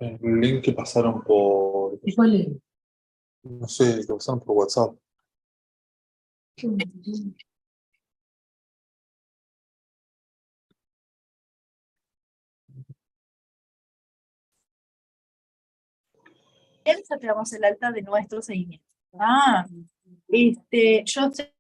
El link que pasaron por, ¿Y cuál es? no sé, que pasaron por WhatsApp. Ya te damos el alta de nuestro seguimiento. Yo sé.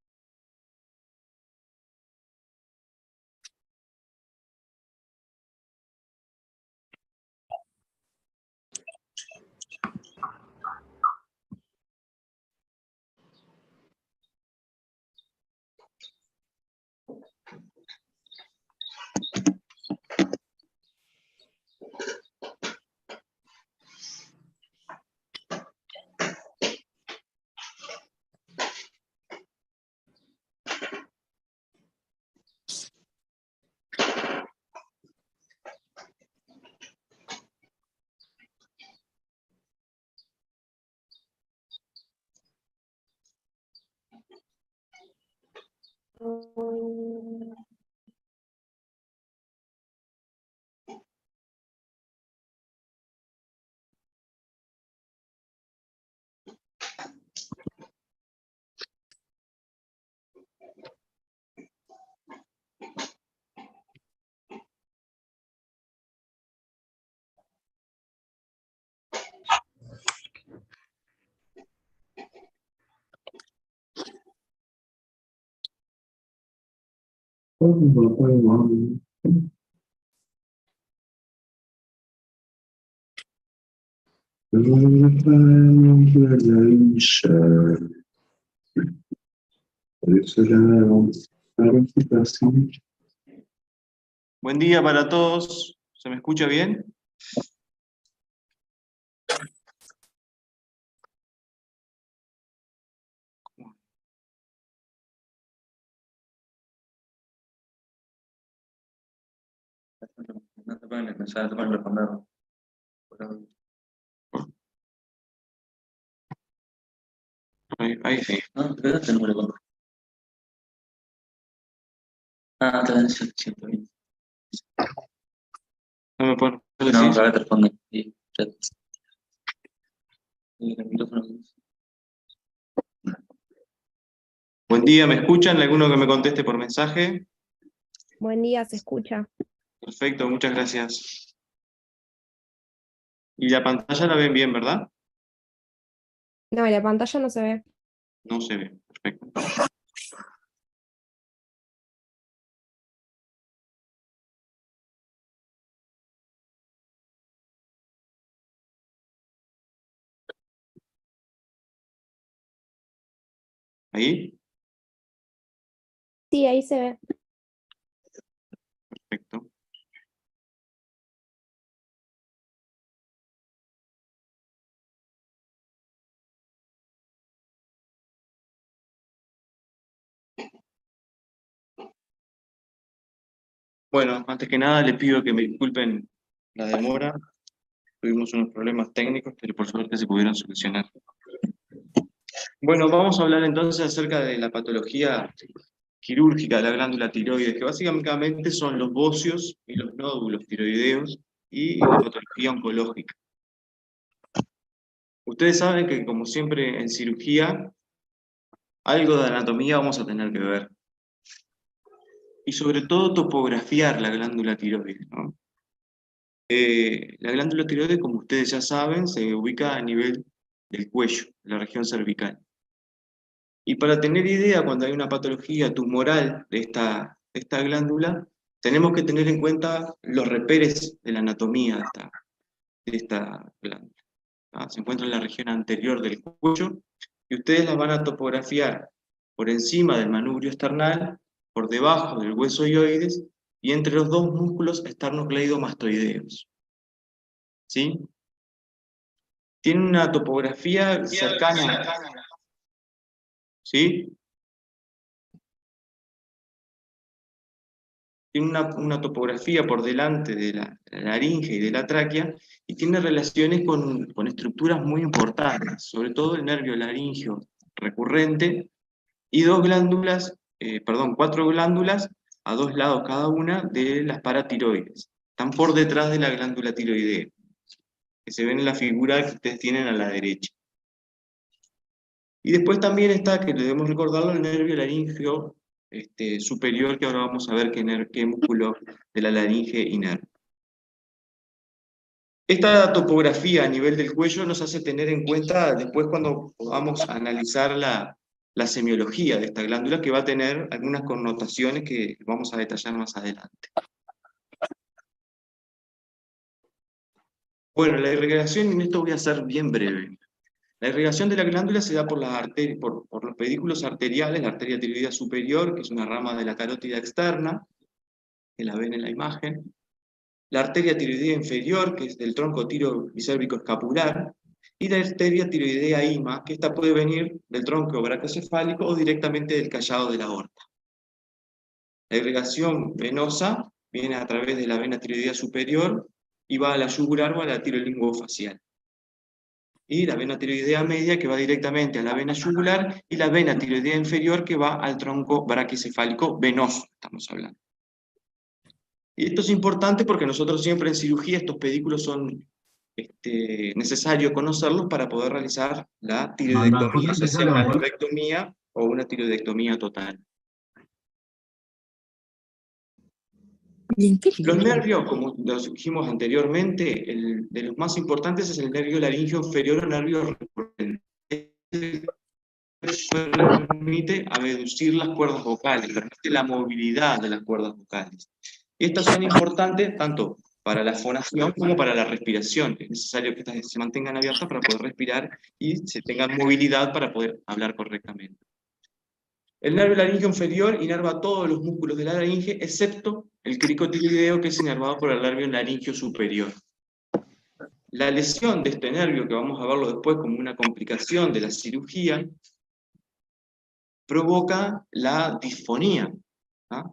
Buen día para todos. ¿Se me escucha bien? Ahí sí. No, pero este número con. Está bien, sí, bien. No me puedo. No, acá te respondo. Sí, chat. El micrófono. Buen día, ¿me escuchan? ¿Alguno que me conteste por mensaje? Buen día, se escucha. Perfecto, muchas gracias. Y la pantalla la ven bien, ¿verdad? No, la pantalla no se ve. No se ve. Perfecto. ¿Ahí? Sí, ahí se ve. Perfecto. Bueno, antes que nada les pido que me disculpen la demora. Tuvimos unos problemas técnicos, pero por suerte se pudieron solucionar. Bueno, vamos a hablar entonces acerca de la patología quirúrgica de la glándula tiroides, que básicamente son los bocios y los nódulos tiroideos y la patología oncológica. Ustedes saben que, como siempre en cirugía, algo de anatomía vamos a tener que ver. Y sobre todo topografiar la glándula tiroides, ¿no? La glándula tiroides, como ustedes ya saben, se ubica a nivel del cuello, de la región cervical. Y para tener idea, cuando hay una patología tumoral de esta glándula, tenemos que tener en cuenta los reperes de la anatomía de esta glándula. Se encuentra en la región anterior del cuello y ustedes la van a topografiar por encima del manubrio esternal, por debajo del hueso hioides y entre los dos músculos esternocleidomastoideos. ¿Sí? Tiene una topografía cercana. ¿Sí? Tiene una topografía por delante de la laringe y de la tráquea y tiene relaciones con estructuras muy importantes, sobre todo el nervio laríngeo recurrente y cuatro glándulas a dos lados cada una de las paratiroides. Están por detrás de la glándula tiroidea. que se ven en la figura que ustedes tienen a la derecha. Y después también está, que debemos recordarlo, el nervio laríngeo superior, que ahora vamos a ver qué músculo de la laringe inerva. Esta topografía a nivel del cuello nos hace tener en cuenta después cuando podamos analizar la semiología de esta glándula, que va a tener algunas connotaciones que vamos a detallar más adelante. Bueno, la irrigación, y en esto voy a ser bien breve. La irrigación de la glándula se da por los pedículos arteriales, la arteria tiroidea superior, que es una rama de la carótida externa, que la ven en la imagen, la arteria tiroidea inferior, que es del tronco tiro-bicérvico escapular, y la arteria tiroidea ima, que esta puede venir del tronco brachiocefálico o directamente del callado de la aorta. La irrigación venosa viene a través de la vena tiroidea superior y va a la yugular o a la tirolinguofacial. Y la vena tiroidea media, que va directamente a la vena yugular, y la vena tiroidea inferior, que va al tronco brachiocefálico venoso, estamos hablando. Y esto es importante porque nosotros siempre en cirugía estos pedículos son necesarios conocerlos para poder realizar la tiroidectomía, ya sea una lobectomía o una tiroidectomía total. Los nervios, como los dijimos anteriormente, de los más importantes es el nervio laríngeo inferior o nervio recurrente. Permite abducir las cuerdas vocales, permite la movilidad de las cuerdas vocales. Y estas son importantes tanto para la fonación como para la respiración. Es necesario que estas se mantengan abiertas para poder respirar y se tengan movilidad para poder hablar correctamente. El nervio laríngeo inferior inerva todos los músculos de la laringe, excepto el cricotiroideo, que es inervado por el nervio laríngeo superior. La lesión de este nervio, que vamos a verlo después como una complicación de la cirugía, provoca la disfonía, ¿ah?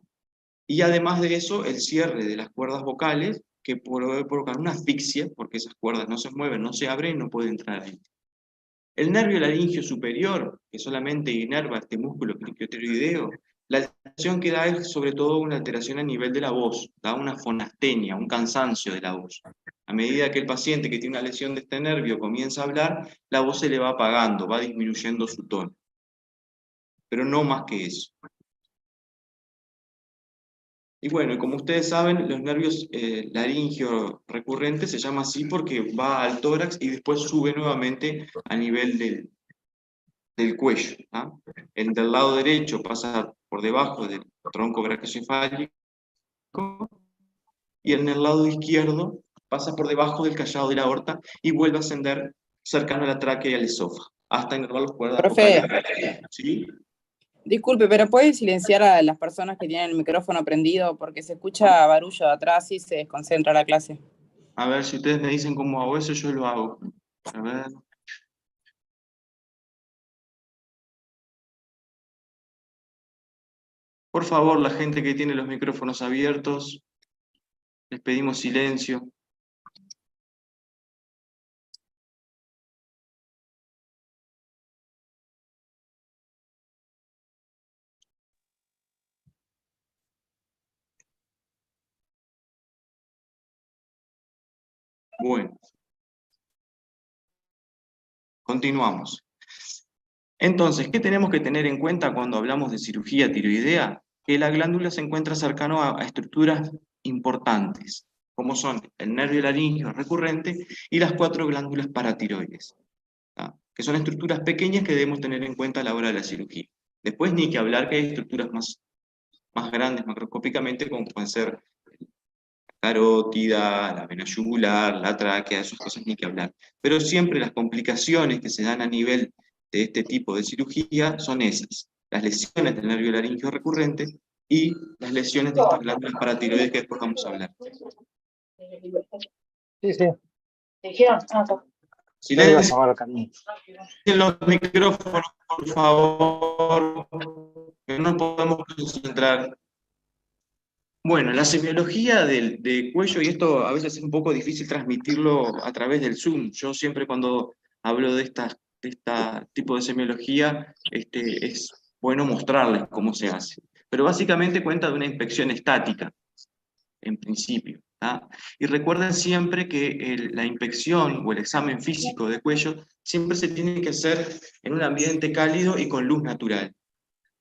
Y además de eso, el cierre de las cuerdas vocales, que puede provocar una asfixia, porque esas cuerdas no se mueven, no se abren y no puede entrar ahí. El nervio laríngeo superior, que solamente inerva este músculo cricotiroideo, la alteración que da es sobre todo una alteración a nivel de la voz, da una fonastenia, un cansancio de la voz. A medida que el paciente que tiene una lesión de este nervio comienza a hablar, la voz se le va apagando, va disminuyendo su tono. Pero no más que eso. Y bueno, como ustedes saben, los nervios laringio recurrentes se llama así porque va al tórax y después sube nuevamente a nivel del cuello, ¿ah? El del lado derecho pasa por debajo del tronco brachiocefálico y en el lado izquierdo pasa por debajo del callado de la aorta y vuelve a ascender cercano a la tráquea y al esófago, hasta inervar los cuerdas Profe, vocales. ¿Sí? disculpe, pero ¿puede silenciar a las personas que tienen el micrófono prendido? Porque se escucha barullo de atrás y se desconcentra la clase. A ver, si ustedes me dicen cómo hago eso, yo lo hago. A ver. Por favor, la gente que tiene los micrófonos abiertos, les pedimos silencio. Bueno. Continuamos. Entonces, ¿qué tenemos que tener en cuenta cuando hablamos de cirugía tiroidea? Que la glándula se encuentra cercano a estructuras importantes, como son el nervio laríngeo recurrente y las 4 glándulas paratiroides, ¿tá? Que son estructuras pequeñas que debemos tener en cuenta a la hora de la cirugía. Después ni que hablar que hay estructuras más grandes macroscópicamente, como pueden ser la carótida, la vena yugular, la tráquea, esas cosas ni que hablar. Pero siempre las complicaciones que se dan a nivel de este tipo de cirugía son esas: las lesiones del nervio laríngeo recurrente y las lesiones de estas glándulas paratiroides que después vamos a hablar. Sí, sí. Silencio en los micrófonos, por favor, que no podemos concentrar. Bueno, la semiología del cuello, y esto a veces es un poco difícil transmitirlo a través del Zoom. Yo siempre cuando hablo de este tipo de semiología, es bueno mostrarles cómo se hace. Pero básicamente cuenta de una inspección estática, en principio, ¿tá? Y recuerden siempre que la inspección o el examen físico de cuello siempre se tiene que hacer en un ambiente cálido y con luz natural.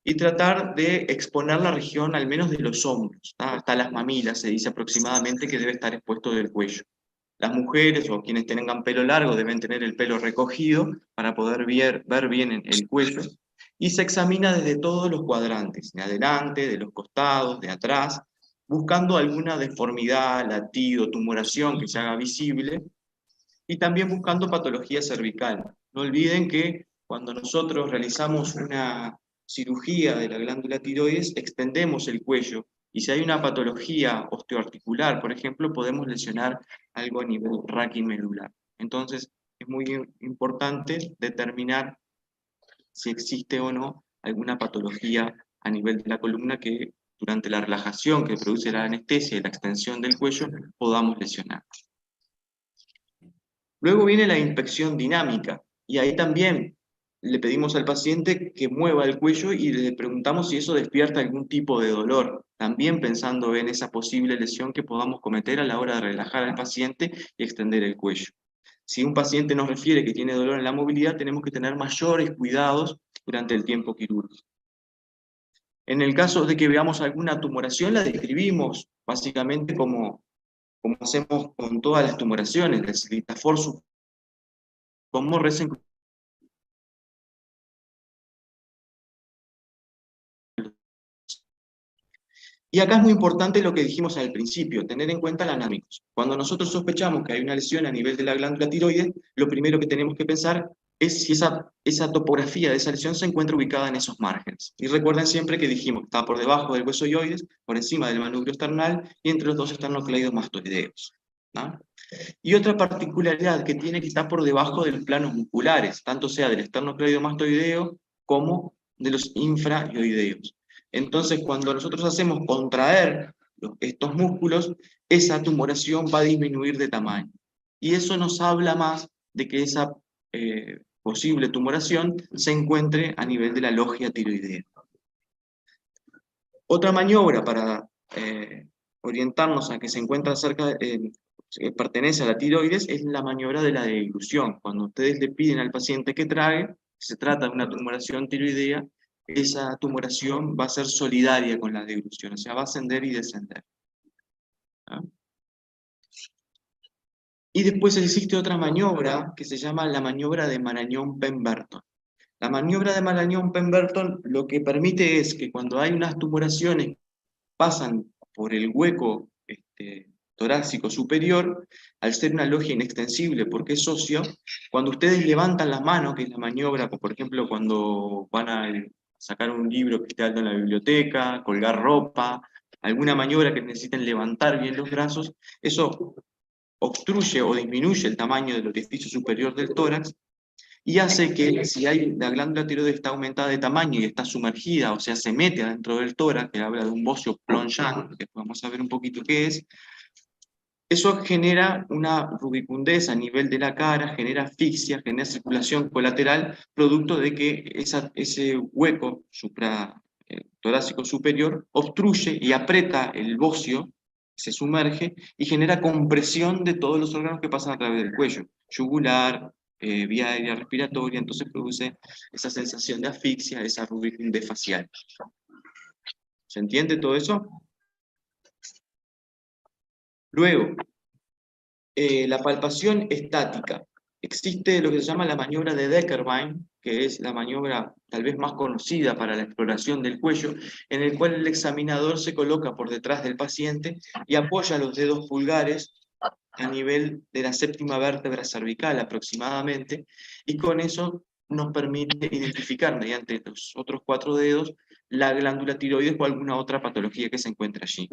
Y tratar de exponer la región al menos de los hombros, ¿tá? Hasta las mamilas se dice aproximadamente que debe estar expuesto del cuello. Las mujeres o quienes tengan pelo largo deben tener el pelo recogido para poder ver bien el cuello. Y se examina desde todos los cuadrantes, de adelante, de los costados, de atrás, buscando alguna deformidad, latido, tumoración que se haga visible, y también buscando patología cervical. No olviden que cuando nosotros realizamos una cirugía de la glándula tiroides, extendemos el cuello, y si hay una patología osteoarticular, por ejemplo, podemos lesionar algo a nivel raquimedular. Entonces, es muy importante determinar si existe o no alguna patología a nivel de la columna que durante la relajación que produce la anestesia y la extensión del cuello podamos lesionar. Luego viene la inspección dinámica, y ahí también le pedimos al paciente que mueva el cuello y le preguntamos si eso despierta algún tipo de dolor, también pensando en esa posible lesión que podamos cometer a la hora de relajar al paciente y extender el cuello. Si un paciente nos refiere que tiene dolor en la movilidad, tenemos que tener mayores cuidados durante el tiempo quirúrgico. En el caso de que veamos alguna tumoración, la describimos básicamente como hacemos con todas las tumoraciones, el Slitafor con Morresen. Y acá es muy importante lo que dijimos al principio, tener en cuenta la anámicos. Cuando nosotros sospechamos que hay una lesión a nivel de la glándula tiroides, lo primero que tenemos que pensar es si esa topografía de esa lesión se encuentra ubicada en esos márgenes. Y recuerden siempre que dijimos que está por debajo del hueso hioides, por encima del manubrio esternal, y entre los dos esternocleidos mastoideos, ¿no? Y otra particularidad que tiene que estar por debajo de los planos musculares, tanto sea del esternocleidomastoideo como de los infraioideos. Entonces, cuando nosotros hacemos contraer estos músculos, esa tumoración va a disminuir de tamaño. Y eso nos habla más de que esa posible tumoración se encuentre a nivel de la logia tiroidea. Otra maniobra para orientarnos a que se encuentra cerca, que pertenece a la tiroides, es la maniobra de la deglución. Cuando ustedes le piden al paciente que trague, se trata de una tumoración tiroidea, esa tumoración va a ser solidaria con la deglución, o sea, va a ascender y descender. ¿Ah? Y después existe otra maniobra que se llama la maniobra de Marañón-Pemberton. La maniobra de Marañón-Pemberton lo que permite es que cuando hay unas tumoraciones que pasan por el hueco torácico superior, al ser una logia inextensible porque es óseo, cuando ustedes levantan las manos, que es la maniobra, por ejemplo, cuando van a sacar un libro que esté alto en la biblioteca, colgar ropa, alguna maniobra que necesiten levantar bien los brazos, eso obstruye o disminuye el tamaño del orificio superior del tórax, y hace que si la glándula tiroides está aumentada de tamaño y está sumergida, o sea, se mete adentro del tórax, que habla de un bocio plongeant, que vamos a ver un poquito qué es, eso genera una rubicundez a nivel de la cara, genera asfixia, genera circulación colateral, producto de que ese hueco torácico superior obstruye y aprieta el bocio, se sumerge y genera compresión de todos los órganos que pasan a través del cuello, yugular, vía aérea respiratoria, entonces produce esa sensación de asfixia, esa rubicundez facial. ¿Se entiende todo eso? Luego, la palpación estática. Existe lo que se llama la maniobra de Deckerbein, que es la maniobra tal vez más conocida para la exploración del cuello, en el cual el examinador se coloca por detrás del paciente y apoya los dedos pulgares a nivel de la séptima vértebra cervical aproximadamente, y con eso nos permite identificar mediante los otros 4 dedos la glándula tiroides o alguna otra patología que se encuentra allí.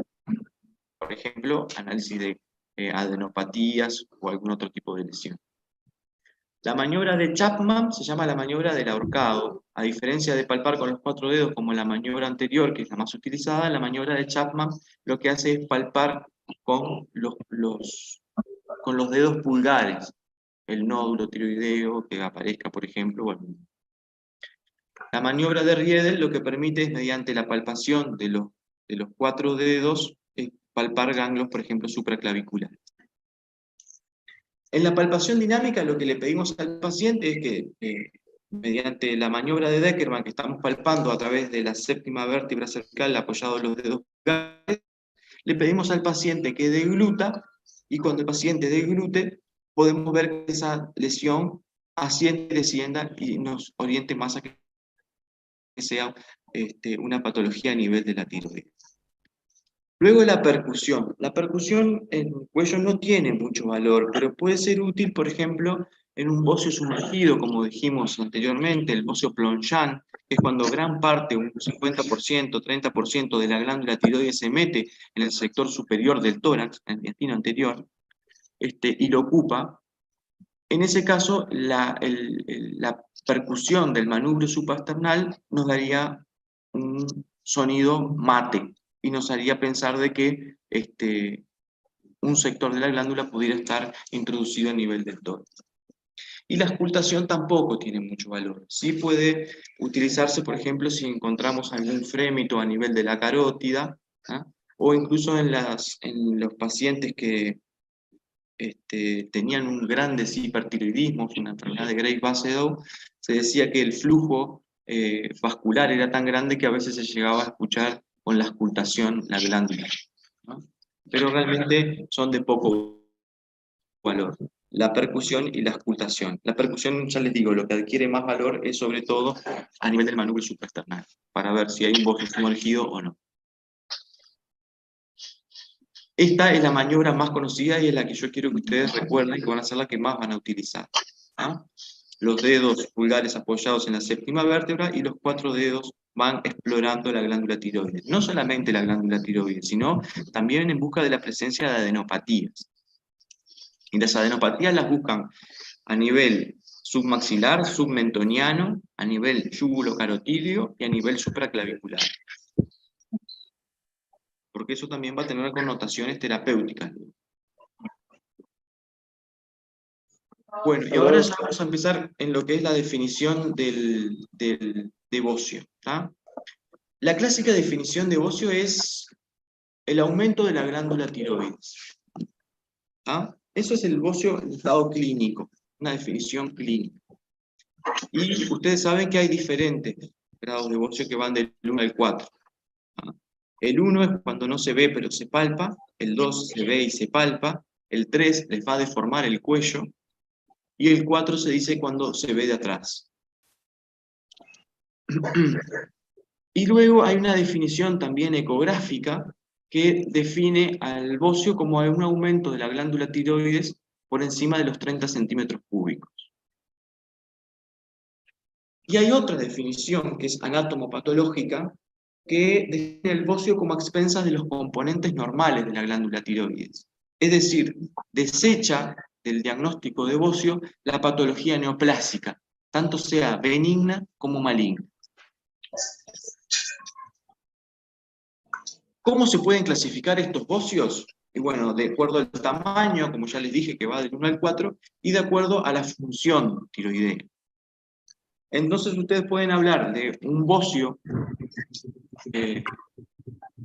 Por ejemplo, análisis de adenopatías o algún otro tipo de lesión. La maniobra de Chapman se llama la maniobra del ahorcado. A diferencia de palpar con los 4 dedos como la maniobra anterior, que es la más utilizada, la maniobra de Chapman lo que hace es palpar con los dedos pulgares el nódulo tiroideo que aparezca, por ejemplo. Bueno. La maniobra de Riedel lo que permite es, mediante la palpación de los 4 dedos, palpar ganglios, por ejemplo, supraclaviculares. En la palpación dinámica lo que le pedimos al paciente es que mediante la maniobra de Deckermann que estamos palpando a través de la séptima vértebra cervical apoyado en los dedos pulgares, le pedimos al paciente que degluta, y cuando el paciente deglute podemos ver que esa lesión asciende y descienda y nos oriente más a que sea una patología a nivel de la tiroides. Luego la percusión. La percusión en el cuello no tiene mucho valor, pero puede ser útil, por ejemplo, en un bocio sumergido, como dijimos anteriormente, el bocio plongeant, que es cuando gran parte, un 50%, 30% de la glándula tiroides se mete en el sector superior del tórax, en el intestino anterior, y lo ocupa. En ese caso, la percusión del manubrio supraesternal nos daría un sonido mate, y nos haría pensar de que un sector de la glándula pudiera estar introducido a nivel del tórax. Y la auscultación tampoco tiene mucho valor. Sí puede utilizarse, por ejemplo, si encontramos algún frémito a nivel de la carótida, ¿ah? O incluso en los pacientes que tenían un gran deshipertiroidismo, una enfermedad de Graves-Basedow, se decía que el flujo vascular era tan grande que a veces se llegaba a escuchar con la auscultación la glándula, ¿no? Pero realmente son de poco valor, la percusión y la auscultación. La percusión, ya les digo, lo que adquiere más valor es sobre todo a nivel del manubrio supraesternal, para ver si hay un bocio sumergido o no. Esta es la maniobra más conocida y es la que yo quiero que ustedes recuerden, que van a ser la que más van a utilizar, ¿ah? Los dedos pulgares apoyados en la séptima vértebra y los 4 dedos van explorando la glándula tiroides. No solamente la glándula tiroides, sino también en busca de la presencia de adenopatías. Y las adenopatías las buscan a nivel submaxilar, submentoniano, a nivel yugulocarotídeo y a nivel supraclavicular. Porque eso también va a tener connotaciones terapéuticas. Bueno, y ahora ya vamos a empezar en lo que es la definición de bocio, ¿tá? La clásica definición de bocio es el aumento de la glándula tiroides, ¿tá? Eso es el bocio en estado clínico, una definición clínica. Y ustedes saben que hay diferentes grados de bocio que van del 1 al 4. ¿tá? El 1 es cuando no se ve pero se palpa, el 2 se ve y se palpa, el 3 les va a deformar el cuello, y el 4 se dice cuando se ve de atrás. Y luego hay una definición también ecográfica que define al bocio como un aumento de la glándula tiroides por encima de los 30 centímetros cúbicos. Y hay otra definición, que es anatomopatológica, que define el bocio como a expensas de los componentes normales de la glándula tiroides. Es decir, desecha del diagnóstico de bocio la patología neoplásica, tanto sea benigna como maligna. ¿Cómo se pueden clasificar estos bocios? Y bueno, de acuerdo al tamaño, como ya les dije, que va del 1 al 4, y de acuerdo a la función tiroidea. Entonces ustedes pueden hablar de un bocio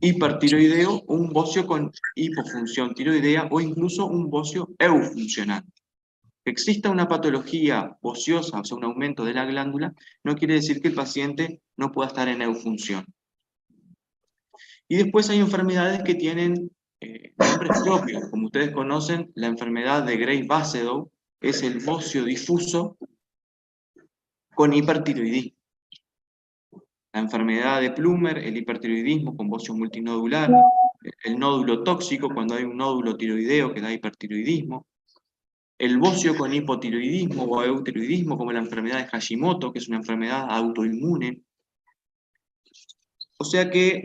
hipertiroideo, un bocio con hipofunción tiroidea, o incluso un bocio eufuncionante. Que exista una patología bociosa, o sea, un aumento de la glándula, no quiere decir que el paciente no pueda estar en eufunción. Y después hay enfermedades que tienen nombres propios. Como ustedes conocen, la enfermedad de Graves-Basedow es el bocio difuso con hipertiroidismo. La enfermedad de Plummer, el hipertiroidismo con bocio multinodular, el nódulo tóxico cuando hay un nódulo tiroideo que da hipertiroidismo, el bocio con hipotiroidismo o eutiroidismo como la enfermedad de Hashimoto, que es una enfermedad autoinmune. O sea que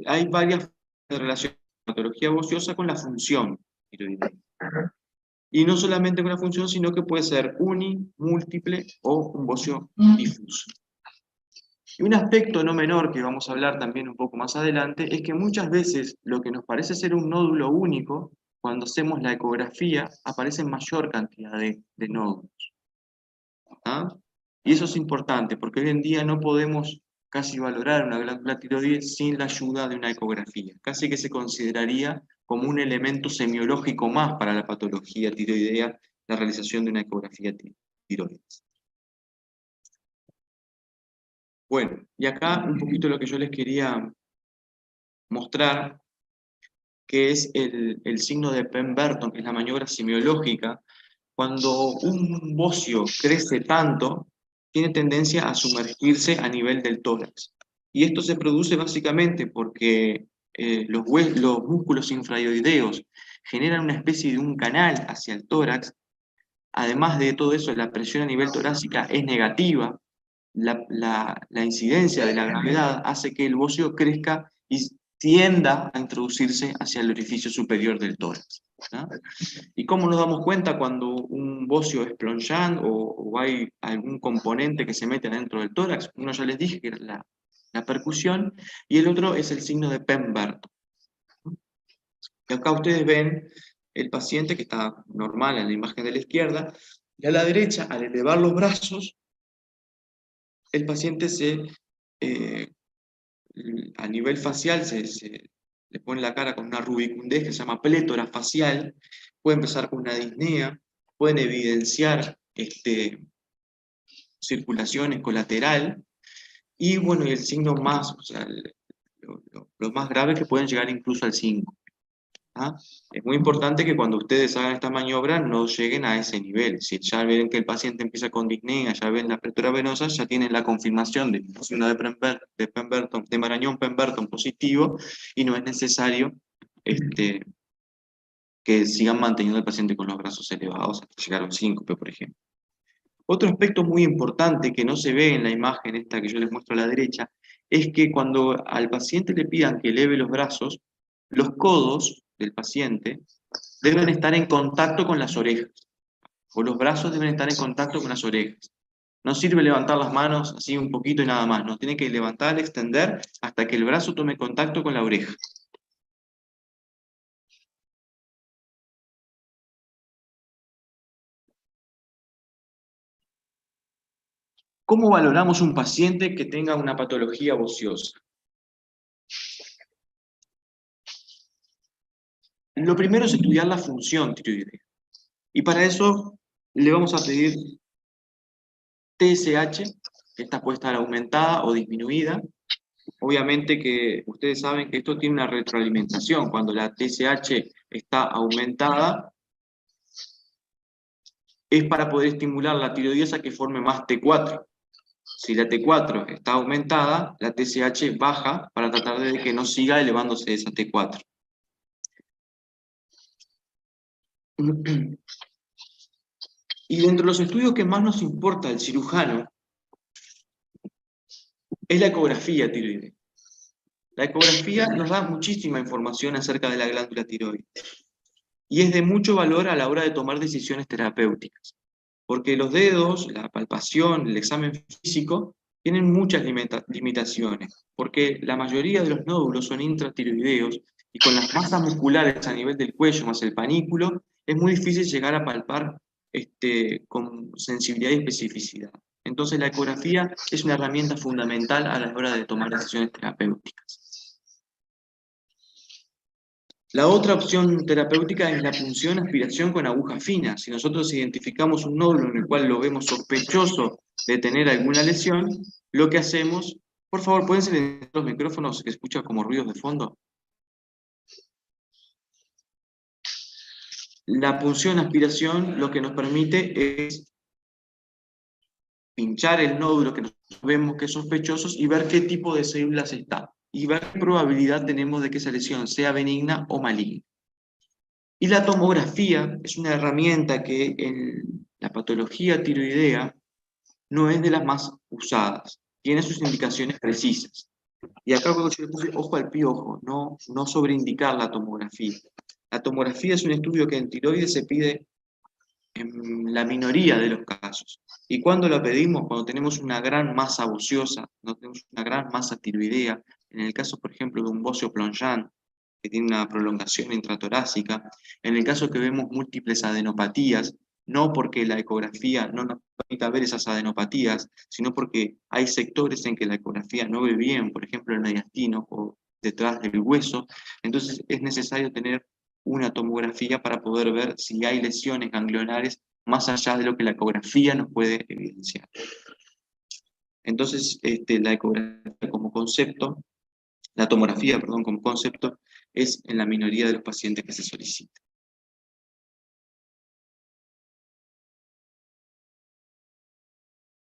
hay varias relaciones de la patología bociosa con la función tiroidea. Y no solamente con la función, sino que puede ser múltiple o un bocio difuso. Y un aspecto no menor que vamos a hablar también un poco más adelante es que muchas veces lo que nos parece ser un nódulo único, cuando hacemos la ecografía, aparece en mayor cantidad de nódulos. ¿Ah? Y eso es importante, porque hoy en día no podemos casi valorar una glándula tiroides sin la ayuda de una ecografía. Casi que se consideraría como un elemento semiológico más para la patología tiroidea la realización de una ecografía tiroides. Bueno, y acá un poquito lo que yo les quería mostrar, que es el signo de Pemberton, que es la maniobra semiológica. Cuando un bocio crece tanto, tiene tendencia a sumergirse a nivel del tórax. Y esto se produce básicamente porque los músculos infraioideos generan una especie de un canal hacia el tórax. Además de todo eso, la presión a nivel torácica es negativa. La incidencia de la gravedad hace que el bocio crezca y tienda a introducirse hacia el orificio superior del tórax, ¿no? ¿Y cómo nos damos cuenta cuando un bocio es plongeant o hay algún componente que se mete adentro del tórax? Uno ya les dije que era la percusión, y el otro es el signo de Pemberton. Y acá ustedes ven el paciente que está normal en la imagen de la izquierda, y a la derecha, al elevar los brazos, el paciente a nivel facial le pone la cara con una rubicundez que se llama plétora facial, puede empezar con una disnea, pueden evidenciar circulaciones colateral, y bueno, y el signo más, o sea, lo más grave, que pueden llegar incluso al 5. ¿Ah? Es muy importante que cuando ustedes hagan esta maniobra no lleguen a ese nivel. Si ya ven que el paciente empieza con disnea, ya ven la apertura venosa, ya tienen la confirmación de signo de Pemberton, de Marañón Pemberton positivo, y no es necesario que sigan manteniendo al paciente con los brazos elevados hasta llegar a un síncope, por ejemplo. Otro aspecto muy importante que no se ve en la imagen esta que yo les muestro a la derecha, es que cuando al paciente le pidan que eleve los brazos, los codos del paciente deben estar en contacto con las orejas, o los brazos deben estar en contacto con las orejas. No sirve levantar las manos así un poquito y nada más, no, tiene que levantar, extender, hasta que el brazo tome contacto con la oreja. ¿Cómo valoramos un paciente que tenga una patología bociosa? Lo primero es estudiar la función tiroidea. Y para eso le vamos a pedir TSH, que esta puede estar aumentada o disminuida. Obviamente que ustedes saben que esto tiene una retroalimentación. Cuando la TSH está aumentada, es para poder estimular la tiroidesa que forme más T4. Si la T4 está aumentada, la TSH baja para tratar de que no siga elevándose esa T4. Y dentro de los estudios que más nos importa al cirujano es la ecografía tiroidea. La ecografía nos da muchísima información acerca de la glándula tiroides y es de mucho valor a la hora de tomar decisiones terapéuticas, porque los dedos, la palpación, el examen físico tienen muchas limitaciones, porque la mayoría de los nódulos son intratiroideos y con las masas musculares a nivel del cuello más el panículo es muy difícil llegar a palpar con sensibilidad y especificidad. Entonces la ecografía es una herramienta fundamental a la hora de tomar decisiones terapéuticas. La otra opción terapéutica es la punción aspiración con aguja fina. Si nosotros identificamos un nódulo en el cual lo vemos sospechoso de tener alguna lesión, lo que hacemos, por favor, ¿pueden silenciar los micrófonos que escuchan como ruidos de fondo? La punción aspiración lo que nos permite es pinchar el nódulo que nosotros vemos que es sospechoso y ver qué tipo de células está, y ver qué probabilidad tenemos de que esa lesión sea benigna o maligna. Y la tomografía es una herramienta que en la patología tiroidea no es de las más usadas, tiene sus indicaciones precisas. Y acá yo le puse ojo al piojo, no sobreindicar la tomografía. La tomografía es un estudio que en tiroides se pide en la minoría de los casos. ¿Y cuándo la pedimos? Cuando tenemos una gran masa bociosa, no tenemos una gran masa tiroidea, en el caso, por ejemplo, de un bocio plongeant, que tiene una prolongación intratorácica, en el caso que vemos múltiples adenopatías, no porque la ecografía no nos permita ver esas adenopatías, sino porque hay sectores en que la ecografía no ve bien, por ejemplo el mediastino o detrás del hueso, entonces es necesario tener una tomografía para poder ver si hay lesiones ganglionares más allá de lo que la ecografía nos puede evidenciar. Entonces, la ecografía como concepto, la tomografía, perdón, como concepto, es en la minoría de los pacientes que se solicita.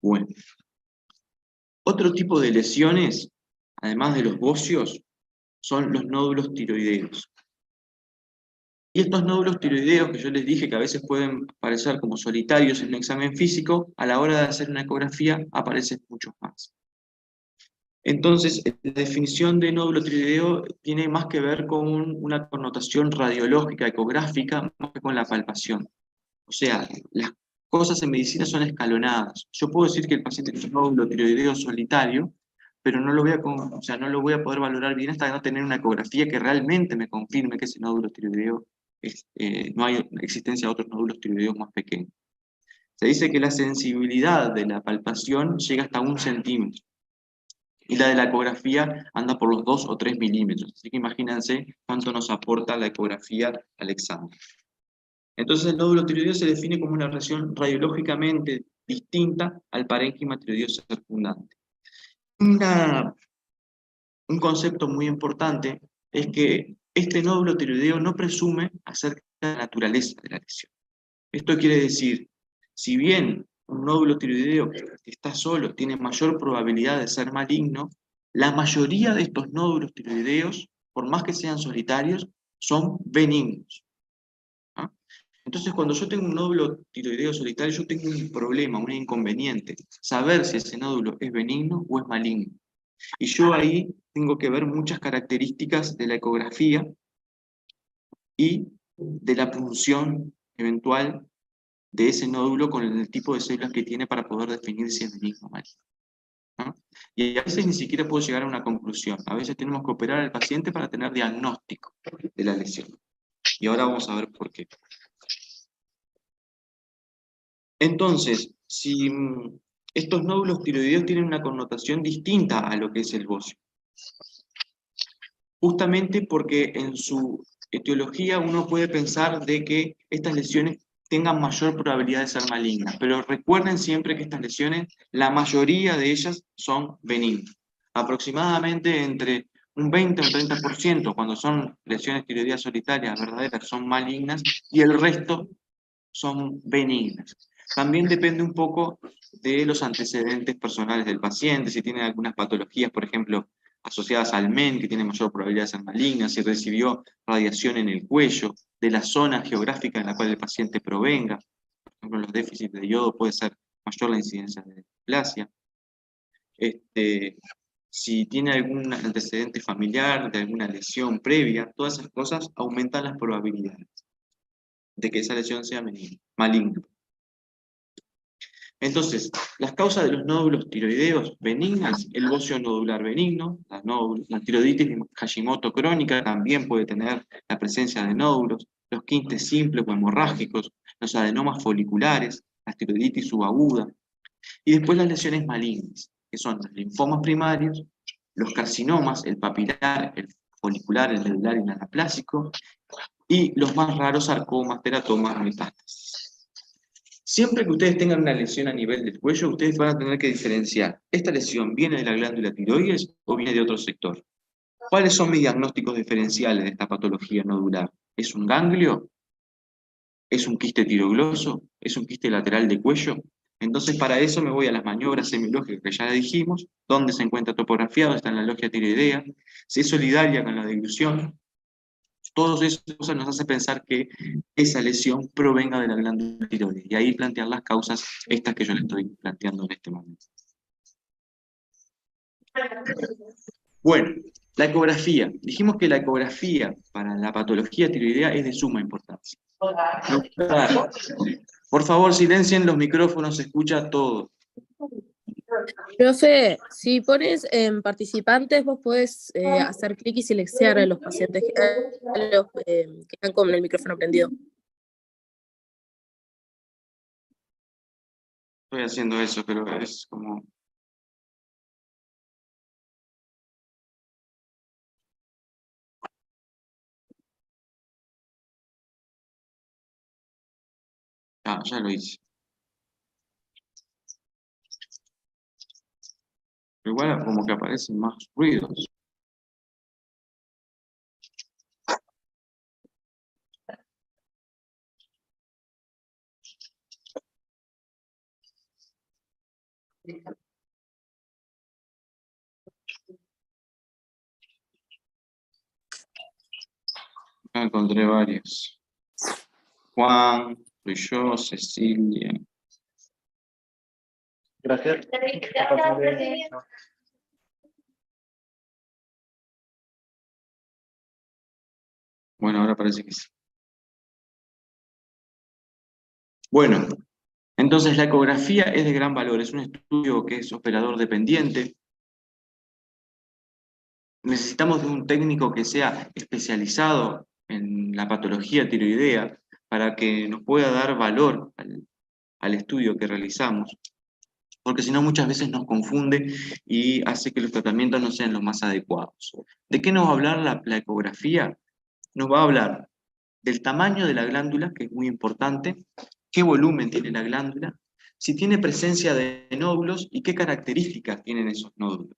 Bueno, otro tipo de lesiones, además de los bocios, son los nódulos tiroideos. Y estos nódulos tiroideos, que yo les dije que a veces pueden parecer como solitarios en un examen físico, a la hora de hacer una ecografía aparecen muchos más. Entonces, la definición de nódulo tiroideo tiene más que ver con una connotación radiológica, ecográfica, más que con la palpación. O sea, las cosas en medicina son escalonadas. Yo puedo decir que el paciente tiene un nódulo tiroideo solitario, pero no lo voy no lo voy a poder valorar bien hasta no tener una ecografía que realmente me confirme que ese nódulo tiroideo no hay existencia de otros nódulos tiroideos más pequeños. Se dice que la sensibilidad de la palpación llega hasta 1 centímetro. Y la de la ecografía anda por los 2 o 3 milímetros. Así que imagínense cuánto nos aporta la ecografía al examen. Entonces el nódulo tiroideo se define como una lesión radiológicamente distinta al parénquima tiroideo circundante. Un concepto muy importante es que este nódulo tiroideo no presume acerca de la naturaleza de la lesión. Esto quiere decir, si bien un nódulo tiroideo que está solo tiene mayor probabilidad de ser maligno, la mayoría de estos nódulos tiroideos, por más que sean solitarios, son benignos. ¿Ah? Entonces, cuando yo tengo un nódulo tiroideo solitario, yo tengo un problema, un inconveniente, saber si ese nódulo es benigno o es maligno. Y yo ahí tengo que ver muchas características de la ecografía y de la punción eventual de ese nódulo con el tipo de células que tiene para poder definir si es benigno o maligno. ¿No? Y a veces ni siquiera puedo llegar a una conclusión. A veces tenemos que operar al paciente para tener diagnóstico de la lesión. Y ahora vamos a ver por qué. Entonces, si estos nódulos tiroideos tienen una connotación distinta a lo que es el bocio, justamente porque en su etiología uno puede pensar de que estas lesiones tengan mayor probabilidad de ser malignas, pero recuerden siempre que estas lesiones, la mayoría de ellas son benignas. Aproximadamente entre un 20 o un 30% cuando son lesiones tiroideas solitarias verdaderas son malignas y el resto son benignas. También depende un poco de los antecedentes personales del paciente, si tiene algunas patologías, por ejemplo, asociadas al MEN, que tiene mayor probabilidad de ser maligna, si recibió radiación en el cuello, de la zona geográfica en la cual el paciente provenga. Por ejemplo, en los déficits de yodo puede ser mayor la incidencia de displasia. Si tiene algún antecedente familiar, de alguna lesión previa, todas esas cosas aumentan las probabilidades de que esa lesión sea maligna. Entonces, las causas de los nódulos tiroideos benignas, el bocio nodular benigno, la tiroiditis Hashimoto crónica también puede tener la presencia de nódulos, los quistes simples o hemorrágicos, los adenomas foliculares, la tiroiditis subaguda, y después las lesiones malignas, que son los linfomas primarios, los carcinomas, el papilar, el folicular, el medular y el anaplásico, y los más raros sarcomas, teratomas, metástasis. Siempre que ustedes tengan una lesión a nivel del cuello, ustedes van a tener que diferenciar, ¿esta lesión viene de la glándula tiroides o viene de otro sector? ¿Cuáles son mis diagnósticos diferenciales de esta patología nodular? ¿Es un ganglio? ¿Es un quiste tirogloso? ¿Es un quiste lateral de cuello? Entonces para eso me voy a las maniobras semiológicas que ya dijimos, dónde se encuentra topografiado, está en la logia tiroidea, si es solidaria con la deglución. Todas esas cosas nos hace pensar que esa lesión provenga de la glándula tiroides, y ahí plantear las causas estas que yo le estoy planteando en este momento. Bueno, la ecografía. Dijimos que la ecografía para la patología tiroidea es de suma importancia. Por favor, silencien los micrófonos, se escucha todo. Profe, si pones en participantes, vos podés hacer clic y seleccionar a los pacientes que están con el micrófono prendido. Estoy haciendo eso, pero es como... Ah, ya lo hice. Pero igual como que aparecen más ruidos. Acá encontré varios. Juan, soy yo, Cecilia. Gracias. Bueno, ahora parece que sí. Bueno, entonces la ecografía es de gran valor, es un estudio que es operador dependiente. Necesitamos de un técnico que sea especializado en la patología tiroidea para que nos pueda dar valor al estudio que realizamos, porque si no muchas veces nos confunde y hace que los tratamientos no sean los más adecuados. ¿De qué nos va a hablar la ecografía? Nos va a hablar del tamaño de la glándula, que es muy importante, qué volumen tiene la glándula, si tiene presencia de nódulos y qué características tienen esos nódulos.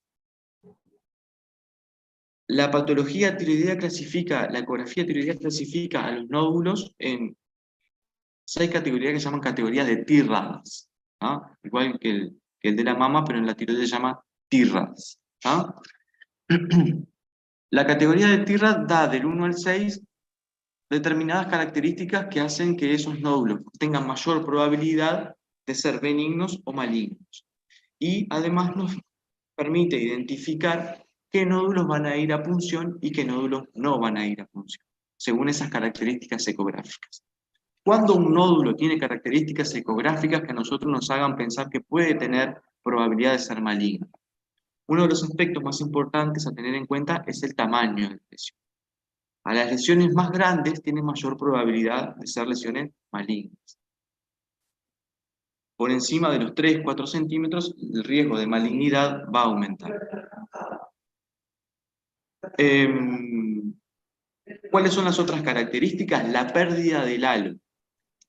La patología tiroidea clasifica, la ecografía tiroidea clasifica a los nódulos en 6 categorías que se llaman categorías de TIRADS, ¿ah? Igual que el de la mama, pero en la tiroides se llama TIRADS. ¿Ah? La categoría de TIRADS da del 1 al 6 determinadas características que hacen que esos nódulos tengan mayor probabilidad de ser benignos o malignos. Y además nos permite identificar qué nódulos van a ir a punción y qué nódulos no van a ir a punción, según esas características ecográficas. Cuando un nódulo tiene características ecográficas que a nosotros nos hagan pensar que puede tener probabilidad de ser maligno. Uno de los aspectos más importantes a tener en cuenta es el tamaño de la lesión. A las lesiones más grandes tienen mayor probabilidad de ser lesiones malignas. Por encima de los 3-4 centímetros, el riesgo de malignidad va a aumentar. ¿Cuáles son las otras características? La pérdida del halo.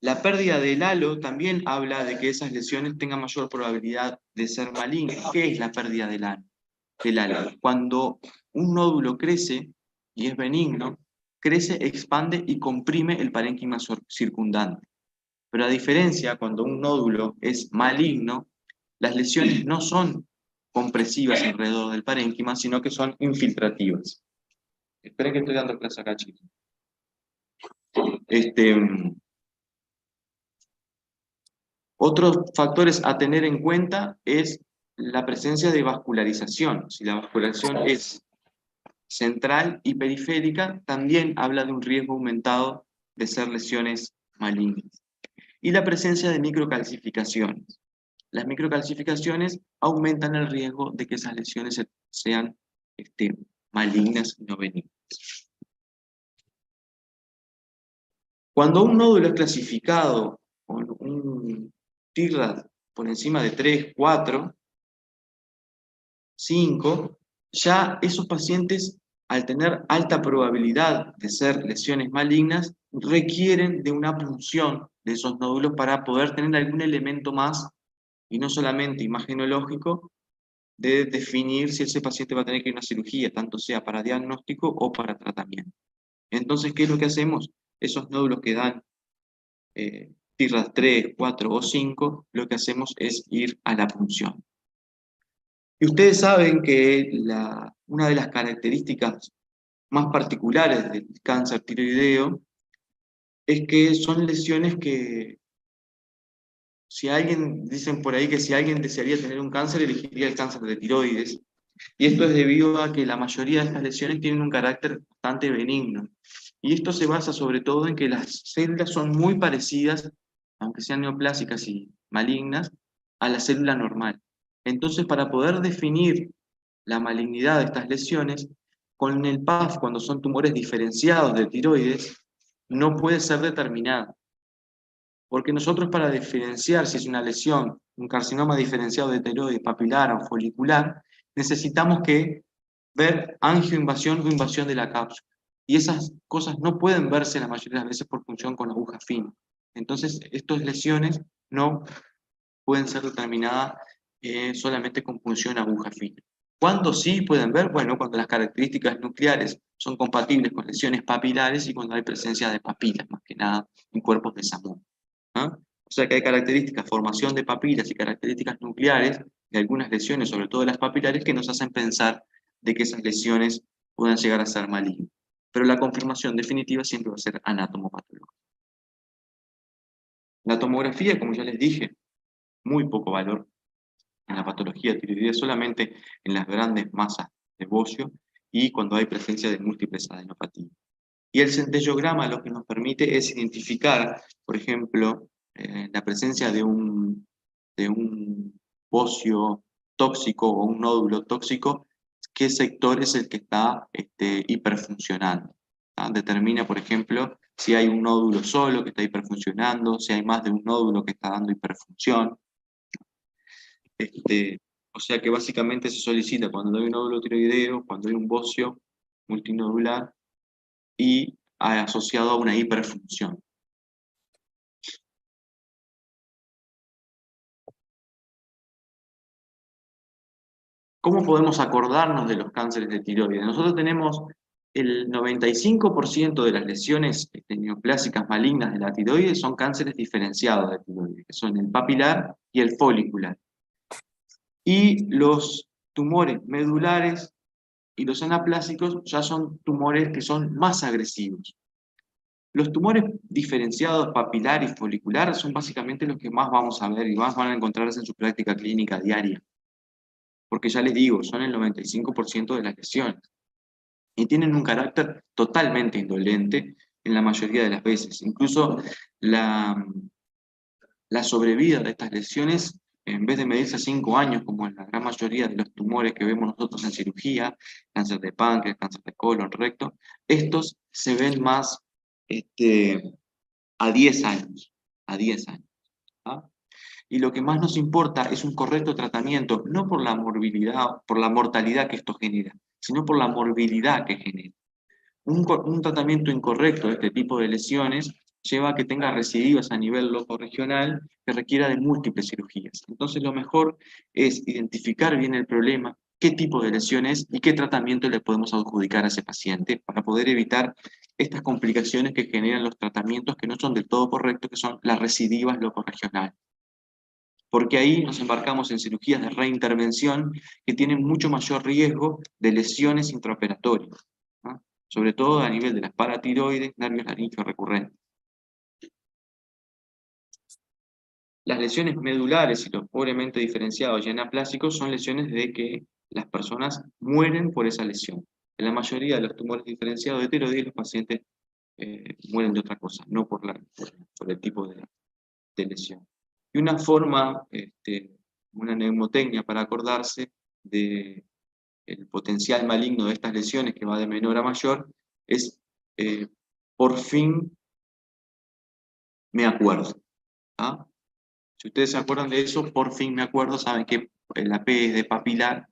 La pérdida del halo también habla de que esas lesiones tengan mayor probabilidad de ser malignas. ¿Qué es la pérdida del halo? Cuando un nódulo crece y es benigno, crece, expande y comprime el parénquima circundante. Pero a diferencia, cuando un nódulo es maligno, las lesiones no son compresivas alrededor del parénquima, sino que son infiltrativas. Esperen que estoy dando clase acá, chicos. Otros factores a tener en cuenta es la presencia de vascularización. Si la vascularización es central y periférica, también habla de un riesgo aumentado de ser lesiones malignas. Y la presencia de microcalcificaciones. Las microcalcificaciones aumentan el riesgo de que esas lesiones sean malignas y no benignas. Cuando un nódulo es clasificado con un TIRAD por encima de 3, 4, 5, ya esos pacientes, al tener alta probabilidad de ser lesiones malignas, requieren de una punción de esos nódulos para poder tener algún elemento más, y no solamente imagenológico, de definir si ese paciente va a tener que ir a una cirugía, tanto sea para diagnóstico o para tratamiento. Entonces, ¿qué es lo que hacemos? Esos nódulos que dan TIRAD 3, 4 o 5, lo que hacemos es ir a la punción. Y ustedes saben que una de las características más particulares del cáncer tiroideo es que son lesiones que, si alguien, dicen por ahí que si alguien desearía tener un cáncer, elegiría el cáncer de tiroides. Y esto es debido a que la mayoría de estas lesiones tienen un carácter bastante benigno. Y esto se basa sobre todo en que las células son muy parecidas, aunque sean neoplásicas y malignas, a la célula normal. Entonces, para poder definir la malignidad de estas lesiones, con el PAF, cuando son tumores diferenciados de tiroides, no puede ser determinada. Porque nosotros, para diferenciar si es una lesión un carcinoma diferenciado de tiroides papilar o folicular, necesitamos ver angioinvasión o invasión de la cápsula. Y esas cosas no pueden verse la mayoría de las veces por función con aguja fina. Entonces, estas lesiones no pueden ser determinadas solamente con punción aguja fina. ¿Cuándo sí pueden ver? Bueno, cuando las características nucleares son compatibles con lesiones papilares y cuando hay presencia de papilas, más que nada, en cuerpos de SAMU. ¿Ah? O sea que hay características, formación de papilas y características nucleares de algunas lesiones, sobre todo de las papilares, que nos hacen pensar de que esas lesiones puedan llegar a ser malignas. Pero la confirmación definitiva siempre va a ser anatomopatológica. La tomografía, como ya les dije, muy poco valor en la patología tiroidea, solamente en las grandes masas de bocio y cuando hay presencia de múltiples adenopatías. Y el centellograma lo que nos permite es identificar, por ejemplo, la presencia de un bocio tóxico o un nódulo tóxico, qué sector es el que está hiperfuncionando. Determina, por ejemplo, si hay un nódulo solo que está hiperfuncionando, si hay más de un nódulo que está dando hiperfunción. O sea que básicamente se solicita cuando hay un nódulo tiroideo, cuando hay un bocio multinodular y asociado a una hiperfunción. ¿Cómo podemos acordarnos de los cánceres de tiroides? Nosotros tenemos el 95% de las lesiones neoplásicas malignas de la tiroides son cánceres diferenciados de tiroides, que son el papilar y el folicular. Y los tumores medulares y los anaplásicos ya son tumores que son más agresivos. Los tumores diferenciados papilar y folicular son básicamente los que más vamos a ver y más van a encontrarse en su práctica clínica diaria. Porque ya les digo, son el 95% de las lesiones. Y tienen un carácter totalmente indolente en la mayoría de las veces. Incluso la sobrevida de estas lesiones, en vez de medirse a 5 años, como en la gran mayoría de los tumores que vemos nosotros en cirugía, cáncer de páncreas, cáncer de colon, recto, estos se ven más a 10 años. A 10 años. ¿Ah? Y lo que más nos importa es un correcto tratamiento, no por la morbilidad, por la mortalidad que esto genera, sino por la morbilidad que genera. Un tratamiento incorrecto de este tipo de lesiones lleva a que tenga recidivas a nivel locorregional que requiera de múltiples cirugías. Entonces lo mejor es identificar bien el problema, qué tipo de lesión es y qué tratamiento le podemos adjudicar a ese paciente para poder evitar estas complicaciones que generan los tratamientos que no son del todo correctos, que son las recidivas locorregionales. Porque ahí nos embarcamos en cirugías de reintervención que tienen mucho mayor riesgo de lesiones intraoperatorias, ¿no? Sobre todo a nivel de las paratiroides, nervios laringeos recurrentes. Las lesiones medulares y los pobremente diferenciados y anaplásicos son lesiones de que las personas mueren por esa lesión. En la mayoría de los tumores diferenciados de tiroides los pacientes mueren de otra cosa, no por el tipo de lesión. Y una forma, una mnemotecnia para acordarse del potencial maligno de estas lesiones que va de menor a mayor es por fin me acuerdo. ¿Ah? Si ustedes se acuerdan de eso, por fin me acuerdo, saben que la P es de papilar,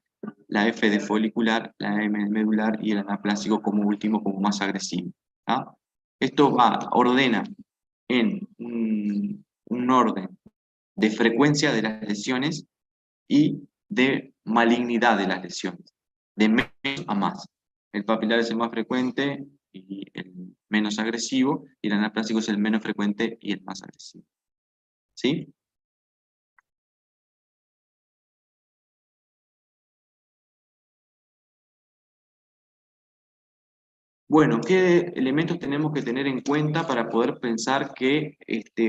la F de folicular, la M de medular y el anaplásico como último, como más agresivo. ¿Ah? Esto ordena en un orden de frecuencia de las lesiones y de malignidad de las lesiones, de menos a más. El papilar es el más frecuente y el menos agresivo, y el anaplásico es el menos frecuente y el más agresivo. ¿Sí? Bueno, ¿qué elementos tenemos que tener en cuenta para poder pensar que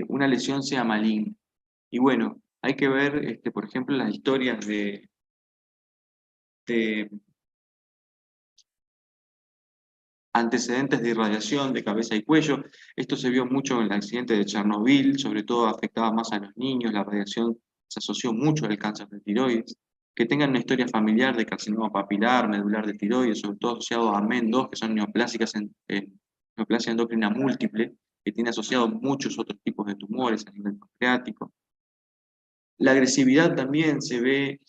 una lesión sea maligna? Y bueno, hay que ver, por ejemplo, las historias de antecedentes de irradiación de cabeza y cuello. Esto se vio mucho en el accidente de Chernobyl, sobre todo afectaba más a los niños, la radiación se asoció mucho al cáncer de tiroides. Que tengan una historia familiar de carcinoma papilar, medular de tiroides, sobre todo asociado a MEN2, que son neoplásicas neoplasia endocrina múltiple, que tiene asociado muchos otros tipos de tumores a nivel pancreático. La agresividad también se ve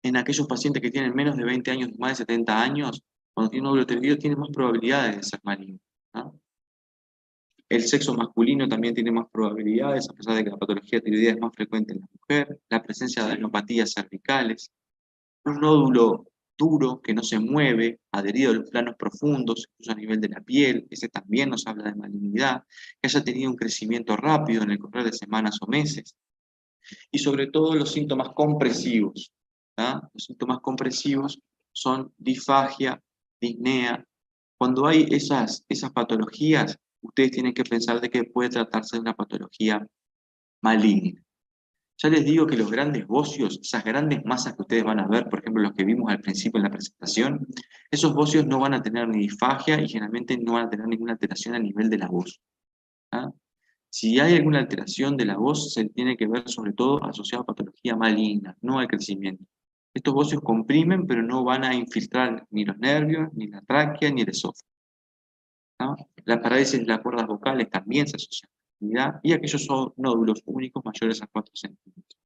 en aquellos pacientes que tienen menos de 20 años, más de 70 años, cuando tienen nódulo tiroideo tienen más probabilidades de ser maligno, ¿no? El sexo masculino también tiene más probabilidades, a pesar de que la patología tiroidea es más frecuente en la mujer, la presencia de adenopatías cervicales, un nódulo duro que no se mueve, adherido a los planos profundos, incluso a nivel de la piel, ese también nos habla de malignidad, que haya tenido un crecimiento rápido en el correr de semanas o meses, y sobre todo los síntomas compresivos. Los síntomas compresivos son disfagia, disnea. Cuando hay esas patologías, ustedes tienen que pensar de que puede tratarse de una patología maligna. Ya les digo que los grandes bocios, esas grandes masas que ustedes van a ver, por ejemplo los que vimos al principio en la presentación, esos bocios no van a tener ni disfagia y generalmente no van a tener ninguna alteración a nivel de la voz. Si hay alguna alteración de la voz, se tiene que ver sobre todo asociado a patología maligna, no al crecimiento. Estos bocios comprimen, pero no van a infiltrar ni los nervios, ni la tráquea, ni el esófago. La parálisis de las cuerdas vocales también se asocia a la malignidad, y aquellos son nódulos únicos mayores a 4 centímetros.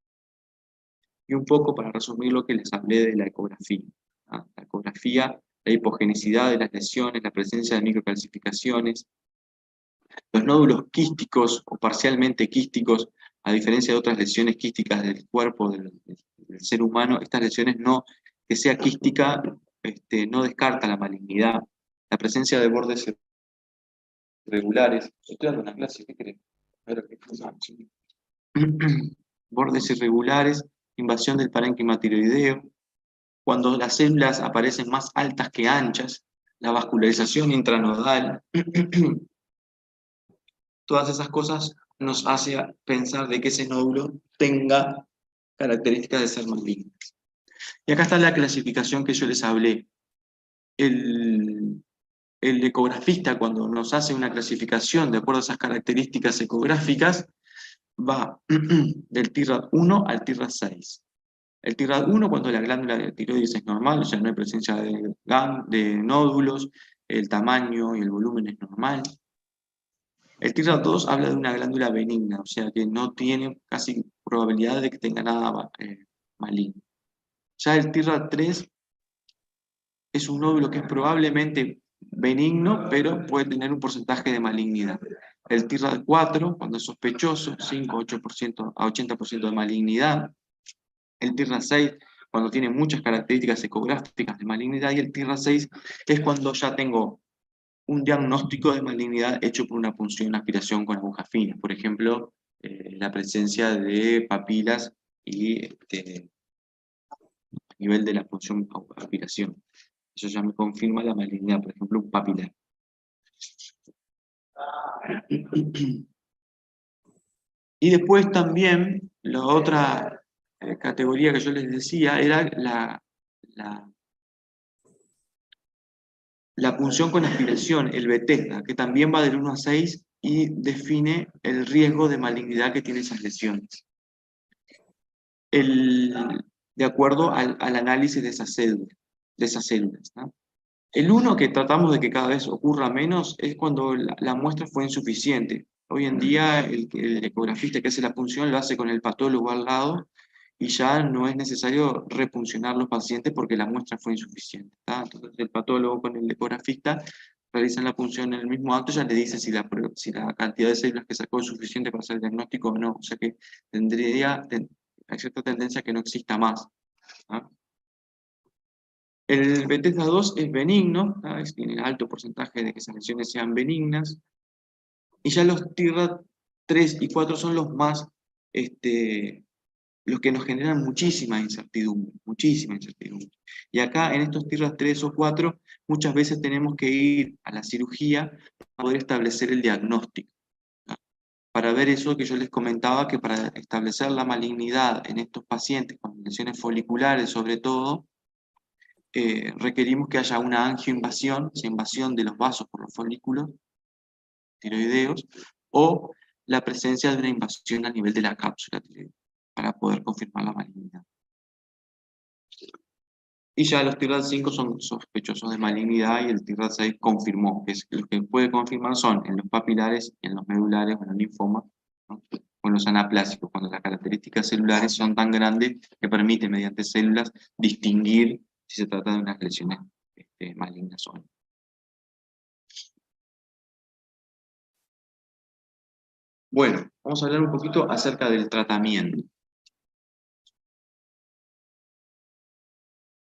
Y un poco para resumir lo que les hablé de la ecografía. La ecografía, la hipogenicidad de las lesiones, la presencia de microcalcificaciones, los nódulos quísticos o parcialmente quísticos, a diferencia de otras lesiones quísticas del cuerpo del ser humano, estas lesiones que sea quística no descarta la malignidad. La presencia de bordes irregulares. Estoy dando una clase, ¿qué creen? Bordes irregulares, invasión del parénquima tiroideo, cuando las células aparecen más altas que anchas, la vascularización intranodal. Todas esas cosas nos hace pensar de que ese nódulo tenga características de ser maligno. Y acá está la clasificación que yo les hablé. El ecografista, cuando nos hace una clasificación de acuerdo a esas características ecográficas, va del TIRAD 1 al TIRAD 6. El TIRAD 1 cuando la glándula de tiroides es normal, o sea, no hay presencia de nódulos, el tamaño y el volumen es normal. El TIRAD 2 habla de una glándula benigna, o sea que no tiene casi probabilidad de que tenga nada maligno. Ya el TIRAD 3 es un nódulo que es probablemente benigno, pero puede tener un porcentaje de malignidad. El TIRAD 4, cuando es sospechoso, 5-8% a 80% de malignidad. El TIRAD 6, cuando tiene muchas características ecográficas de malignidad. Y el TIRAD 6 es cuando ya tengo un diagnóstico de malignidad hecho por una punción, aspiración con aguja fina. Por ejemplo, la presencia de papilas y a nivel de la punción aspiración. Eso ya me confirma la malignidad, por ejemplo, un papilar. Y después también, la otra categoría que yo les decía era la punción con aspiración, el Bethesda, que también va del 1 a 6 y define el riesgo de malignidad que tienen esas lesiones. De acuerdo al análisis de esas células, ¿no? El 1 que tratamos de que cada vez ocurra menos es cuando la muestra fue insuficiente. Hoy en día el ecografista que hace la punción lo hace con el patólogo al lado y ya no es necesario repuncionar los pacientes porque la muestra fue insuficiente. Entonces el patólogo con el ecografista realizan la punción en el mismo acto y ya le dice si la cantidad de células que sacó es suficiente para hacer el diagnóstico o no. O sea que hay cierta tendencia a que no exista más. El Bethesda 2 es benigno, tiene alto porcentaje de que esas lesiones sean benignas, y ya los TIRAD 3 y 4 son los más, los que nos generan muchísima incertidumbre. Y acá en estos TIRAD 3 o 4, muchas veces tenemos que ir a la cirugía para poder establecer el diagnóstico. Para ver eso que yo les comentaba, que para establecer la malignidad en estos pacientes con lesiones foliculares sobre todo, requerimos que haya una angioinvasión, esa invasión de los vasos por los folículos tiroideos, o la presencia de una invasión a nivel de la cápsula tiroidea, para poder confirmar la malignidad. Y ya los TIRAD 5 son sospechosos de malignidad y el TIRAD 6 confirmó, que los que puede confirmar son en los papilares, en los medulares o en el linfoma, ¿no? con los anaplásicos, cuando las características celulares son tan grandes que permiten mediante células distinguir si se trata de unas lesiones malignas o no. Bueno, vamos a hablar un poquito acerca del tratamiento.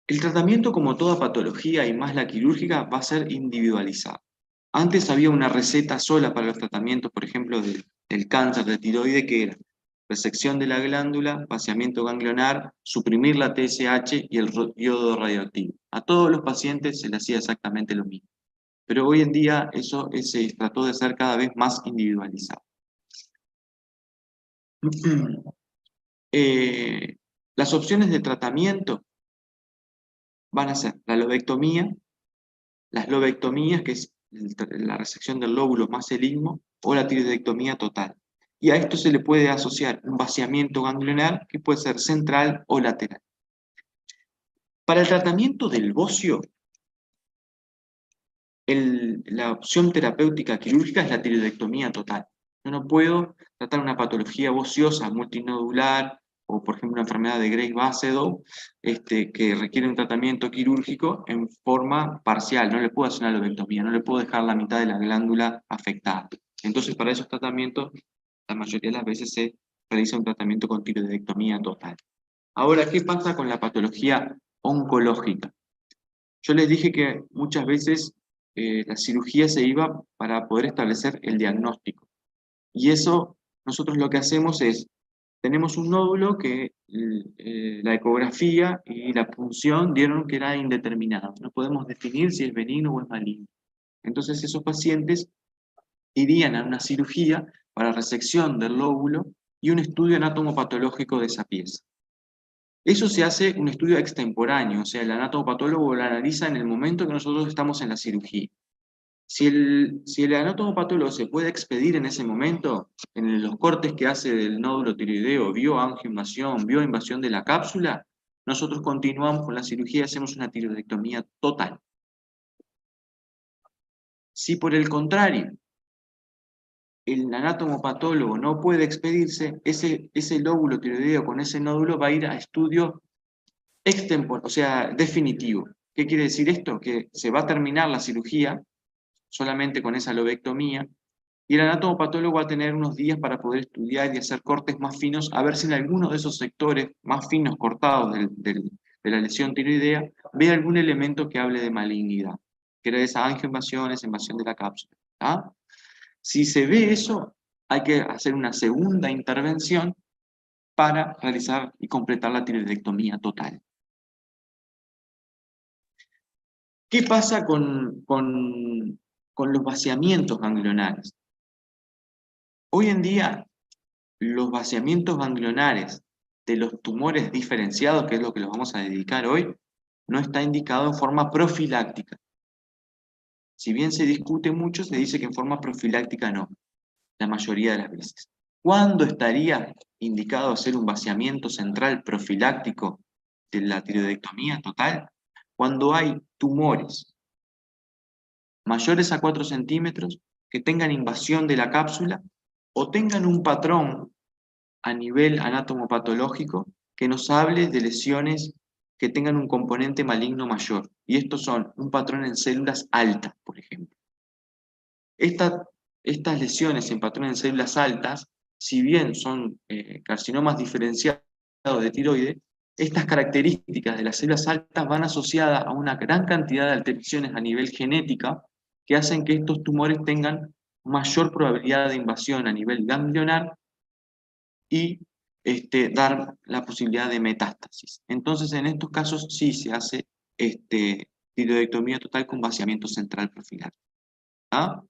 El tratamiento, como toda patología y más la quirúrgica, va a ser individualizado. Antes había una receta sola para los tratamientos, por ejemplo, del cáncer de tiroides, que era resección de la glándula, vaciamiento ganglionar, suprimir la TSH y el yodo radioactivo. A todos los pacientes se les hacía exactamente lo mismo. Pero hoy en día eso se trató de ser cada vez más individualizado. Las opciones de tratamiento van a ser la lobectomía, las lobectomías, que es la resección del lóbulo más el istmo, o la tiroidectomía total. Y a esto se le puede asociar un vaciamiento ganglionar que puede ser central o lateral. Para el tratamiento del bocio, la opción terapéutica quirúrgica es la tiroidectomía total. Yo no puedo tratar una patología bociosa multinodular o, por ejemplo, una enfermedad de Graves-Basedow que requiere un tratamiento quirúrgico en forma parcial. No le puedo hacer una lobectomía, no le puedo dejar la mitad de la glándula afectada. Entonces, para esos tratamientos, la mayoría de las veces se realiza un tratamiento con tiroidectomía total. Ahora, ¿qué pasa con la patología oncológica? Yo les dije que muchas veces la cirugía se iba para poder establecer el diagnóstico. Y eso, nosotros lo que hacemos es, tenemos un nódulo que la ecografía y la punción dieron que era indeterminado. No podemos definir si es benigno o es maligno. Entonces esos pacientes irían a una cirugía para resección del lóbulo y un estudio anatomopatológico de esa pieza. Eso se hace un estudio extemporáneo, o sea, el anatomopatólogo lo analiza en el momento que nosotros estamos en la cirugía. Si el anatomopatólogo se puede expedir en ese momento, en los cortes que hace del nódulo tiroideo, vio angioinvasión, vio invasión de la cápsula, nosotros continuamos con la cirugía y hacemos una tiroidectomía total. Si por el contrario, el anatomopatólogo no puede expedirse, ese lóbulo tiroideo con ese nódulo va a ir a estudio extemporáneo, o sea, definitivo. ¿Qué quiere decir esto? Que se va a terminar la cirugía solamente con esa lobectomía, y el anatomopatólogo va a tener unos días para poder estudiar y hacer cortes más finos, a ver si en alguno de esos sectores más finos cortados de la lesión tiroidea ve algún elemento que hable de malignidad, que era esa angioinvasión, esa invasión de la cápsula. ¿Ah? Si se ve eso, hay que hacer una segunda intervención para realizar y completar la tiroidectomía total. ¿Qué pasa con los vaciamientos ganglionares? Hoy en día, los vaciamientos ganglionares de los tumores diferenciados, que es lo que los vamos a dedicar hoy, no está indicado en forma profiláctica. Si bien se discute mucho, se dice que en forma profiláctica no, la mayoría de las veces. ¿Cuándo estaría indicado hacer un vaciamiento central profiláctico de la tiroidectomía total? Cuando hay tumores mayores a 4 centímetros que tengan invasión de la cápsula o tengan un patrón a nivel anatomopatológico que nos hable de lesiones que tengan un componente maligno mayor. Y estos son un patrón en células altas, por ejemplo. Estas lesiones en patrón en células altas, si bien son carcinomas diferenciados de tiroides, estas características de las células altas van asociadas a una gran cantidad de alteraciones a nivel genética que hacen que estos tumores tengan mayor probabilidad de invasión a nivel ganglionar y dar la posibilidad de metástasis. Entonces, en estos casos sí se hace tiroidectomía total con vaciamiento central profiláctico. ¿Ah?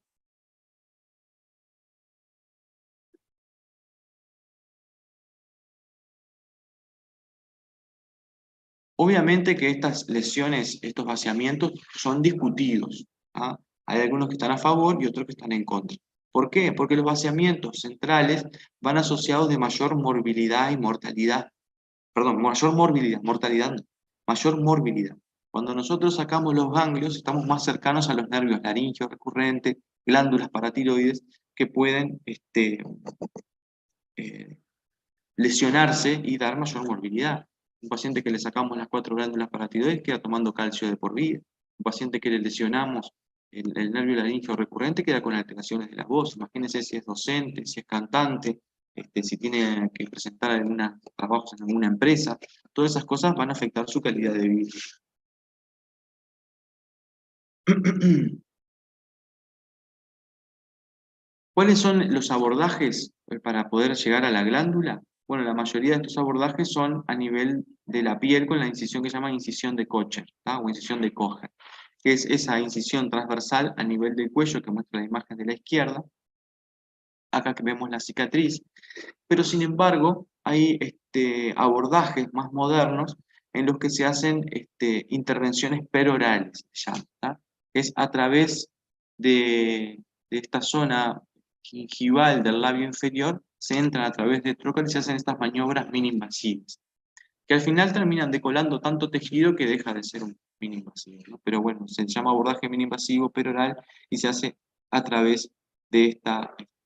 Obviamente que estas lesiones, estos vaciamientos, son discutidos. ¿Ah? Hay algunos que están a favor y otros que están en contra. ¿Por qué? Porque los vaciamientos centrales van asociados de mayor morbilidad y mortalidad. Perdón, mayor morbilidad, mortalidad no, mayor morbilidad. Cuando nosotros sacamos los ganglios, estamos más cercanos a los nervios laringeos recurrentes, glándulas paratiroides, que pueden lesionarse y dar mayor morbilidad. Un paciente que le sacamos las 4 glándulas paratiroides queda tomando calcio de por vida. Un paciente que le lesionamos el nervio laríngeo recurrente queda con alteraciones de la voz. Imagínense si es docente, si es cantante, si tiene que presentar algunos trabajos en alguna empresa. Todas esas cosas van a afectar su calidad de vida. ¿Cuáles son los abordajes para poder llegar a la glándula? Bueno, la mayoría de estos abordajes son a nivel de la piel con la incisión que se llama incisión de Kocher, o incisión de Kocher, que es esa incisión transversal a nivel del cuello que muestra la imagen de la izquierda. Acá que vemos la cicatriz. Pero sin embargo, hay abordajes más modernos en los que se hacen intervenciones perorales, ya, es a través de esta zona gingival del labio inferior, se entran a través de trocar y se hacen estas maniobras mini-invasivas, que al final terminan decolando tanto tejido que deja de ser un mini-invasivo, ¿no? Pero bueno, se llama abordaje mini-invasivo peroral y se hace a través de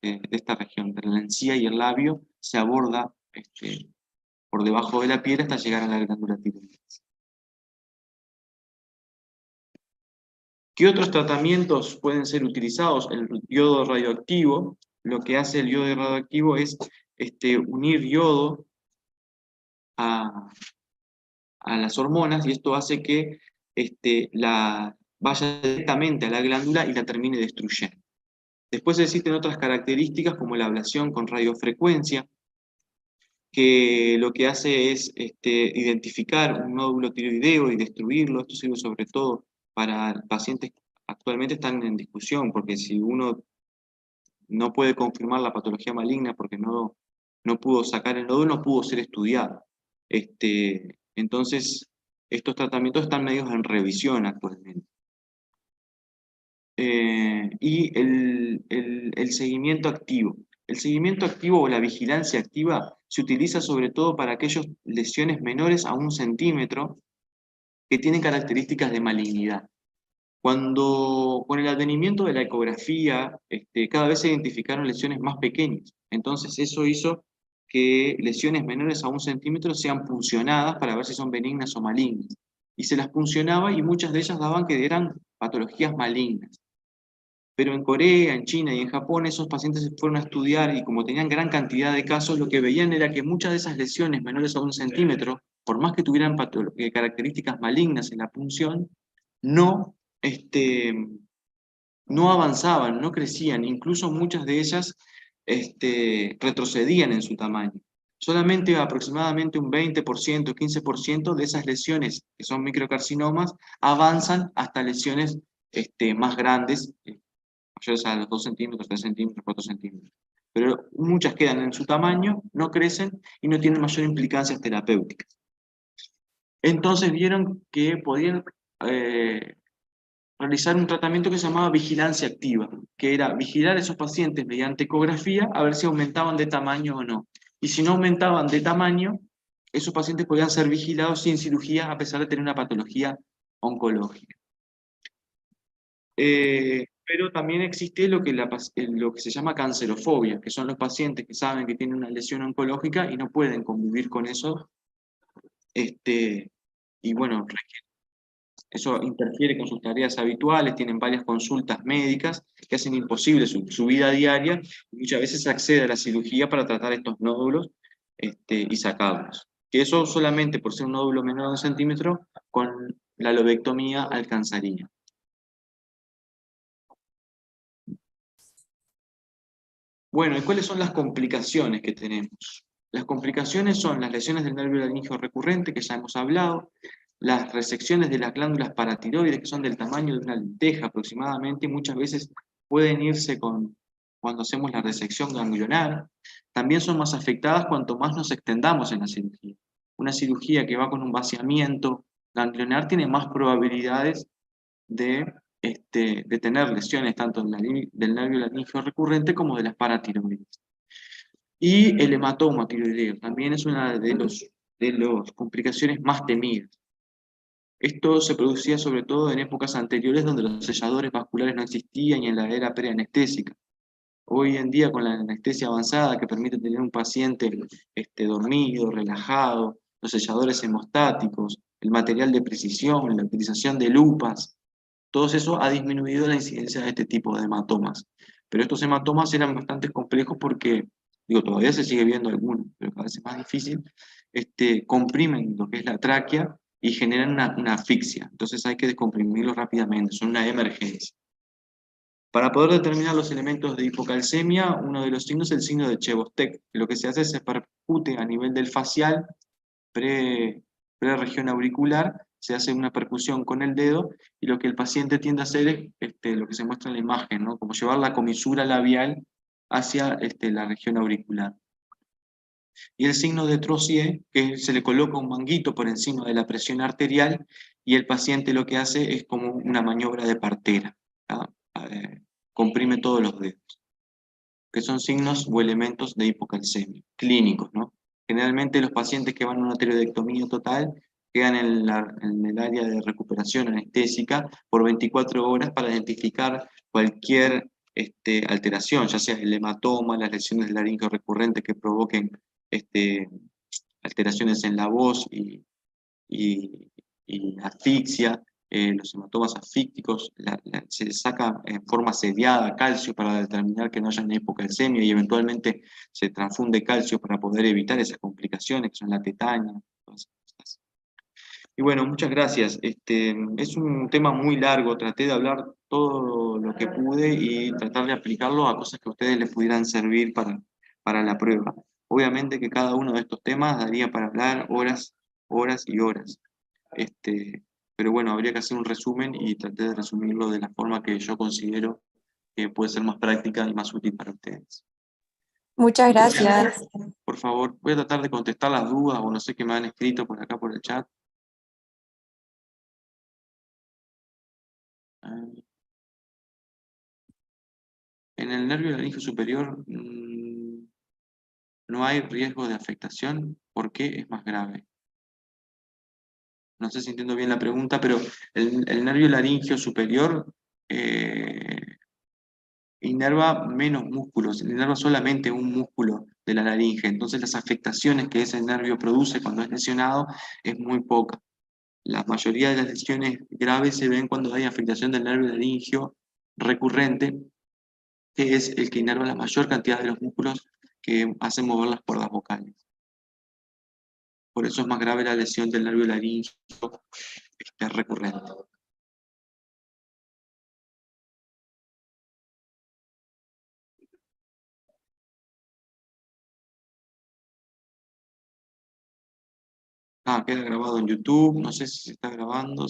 esta región, de la encía y el labio, se aborda por debajo de la piel hasta llegar a la glándula tiroides. ¿Qué otros tratamientos pueden ser utilizados? El yodo radioactivo. Lo que hace el yodo radioactivo es unir yodo a las hormonas, y esto hace que vaya directamente a la glándula y la termine destruyendo. Después existen otras características como la ablación con radiofrecuencia, que lo que hace es identificar un nódulo tiroideo y destruirlo. Esto sirve sobre todo para pacientes que actualmente están en discusión, porque si uno no puede confirmar la patología maligna porque no pudo sacar el nódulo, no pudo ser estudiado. Entonces, estos tratamientos están medios en revisión actualmente. Y el seguimiento activo. El seguimiento activo o la vigilancia activa se utiliza sobre todo para aquellas lesiones menores a 1 centímetro que tienen características de malignidad. Con el advenimiento de la ecografía, cada vez se identificaron lesiones más pequeñas. Entonces eso hizo que lesiones menores a 1 centímetro sean puncionadas para ver si son benignas o malignas. Y se las puncionaba y muchas de ellas daban que eran patologías malignas. Pero en Corea, en China y en Japón esos pacientes se fueron a estudiar y como tenían gran cantidad de casos, lo que veían era que muchas de esas lesiones menores a 1 centímetro, por más que tuvieran características malignas en la punción, no avanzaban, no crecían, incluso muchas de ellas retrocedían en su tamaño. Solamente aproximadamente un 20%, 15% de esas lesiones, que son microcarcinomas, avanzan hasta lesiones más grandes, mayores a los 2 centímetros, 3 centímetros, 4 centímetros. Pero muchas quedan en su tamaño, no crecen y no tienen mayor implicancias terapéuticas. Entonces vieron que podían realizar un tratamiento que se llamaba vigilancia activa, que era vigilar a esos pacientes mediante ecografía a ver si aumentaban de tamaño o no. Y si no aumentaban de tamaño, esos pacientes podían ser vigilados sin cirugía a pesar de tener una patología oncológica. Pero también existe lo que se llama cancerofobia, que son los pacientes que saben que tienen una lesión oncológica y no pueden convivir con eso. Y bueno, eso interfiere con sus tareas habituales, tienen varias consultas médicas que hacen imposible su vida diaria, y muchas veces se accede a la cirugía para tratar estos nódulos y sacarlos. Que eso solamente por ser un nódulo menor de 1 centímetro, con la lobectomía alcanzaría. Bueno, ¿y cuáles son las complicaciones que tenemos? Las complicaciones son las lesiones del nervio laríngeo recurrente, que ya hemos hablado, las resecciones de las glándulas paratiroides, que son del tamaño de una lenteja aproximadamente, y muchas veces pueden irse cuando hacemos la resección ganglionar. También son más afectadas cuanto más nos extendamos en la cirugía. Una cirugía que va con un vaciamiento ganglionar tiene más probabilidades de tener lesiones tanto del nervio laríngeo recurrente como de las paratiroides. Y el hematoma tiroideo también es una de las complicaciones más temidas. Esto se producía sobre todo en épocas anteriores donde los selladores vasculares no existían y en la era preanestésica. Hoy en día con la anestesia avanzada que permite tener un paciente dormido, relajado, los selladores hemostáticos, el material de precisión, la utilización de lupas, todo eso ha disminuido la incidencia de este tipo de hematomas. Pero estos hematomas eran bastante complejos porque, digo, todavía se sigue viendo algunos, pero cada vez es más difícil, comprimen lo que es la tráquea y generan una asfixia. Entonces hay que descomprimirlos rápidamente, son una emergencia. Para poder determinar los elementos de hipocalcemia, uno de los signos es el signo de Chebostek, que lo que se hace es se percute a nivel del facial, pre-región auricular, se hace una percusión con el dedo, y lo que el paciente tiende a hacer es lo que se muestra en la imagen, ¿no? Como llevar la comisura labial hacia la región auricular. Y el signo de Trossier, que se le coloca un manguito por encima de la presión arterial, y el paciente lo que hace es como una maniobra de partera, ¿tá? Comprime todos los dedos, que son signos o elementos de hipocalcemia, clínicos, ¿no? Generalmente los pacientes que van a una tiroidectomía total quedan en el área de recuperación anestésica por 24 horas para identificar cualquier alteración, ya sea el hematoma, las lesiones del laringio recurrentes que provoquen alteraciones en la voz y asfixia, los hematomas asfícticos, se le saca en forma seriada calcio para determinar que no haya una hipocalcemia y eventualmente se transfunde calcio para poder evitar esas complicaciones que son la tetania, todas esas cosas. Y bueno, muchas gracias. Es un tema muy largo, traté de hablar todo lo que pude y tratar de aplicarlo a cosas que a ustedes les pudieran servir para la prueba. Obviamente que cada uno de estos temas daría para hablar horas, horas y horas. Pero bueno, habría que hacer un resumen y traté de resumirlo de la forma que yo considero que puede ser más práctica y más útil para ustedes. Muchas gracias. Por favor, voy a tratar de contestar las dudas o no sé qué me han escrito por acá por el chat. En el nervio laríngeo superior no hay riesgo de afectación. ¿Por qué es más grave? No sé si entiendo bien la pregunta, pero el nervio laríngeo superior inerva menos músculos, inerva solamente un músculo de la laringe. Entonces las afectaciones que ese nervio produce cuando es lesionado es muy poca. La mayoría de las lesiones graves se ven cuando hay afectación del nervio laríngeo recurrente, que es el que inerva la mayor cantidad de los músculos que hacen mover las cuerdas vocales. Por eso es más grave la lesión del nervio laríngeo recurrente. Queda grabado en YouTube, no sé si se está grabando.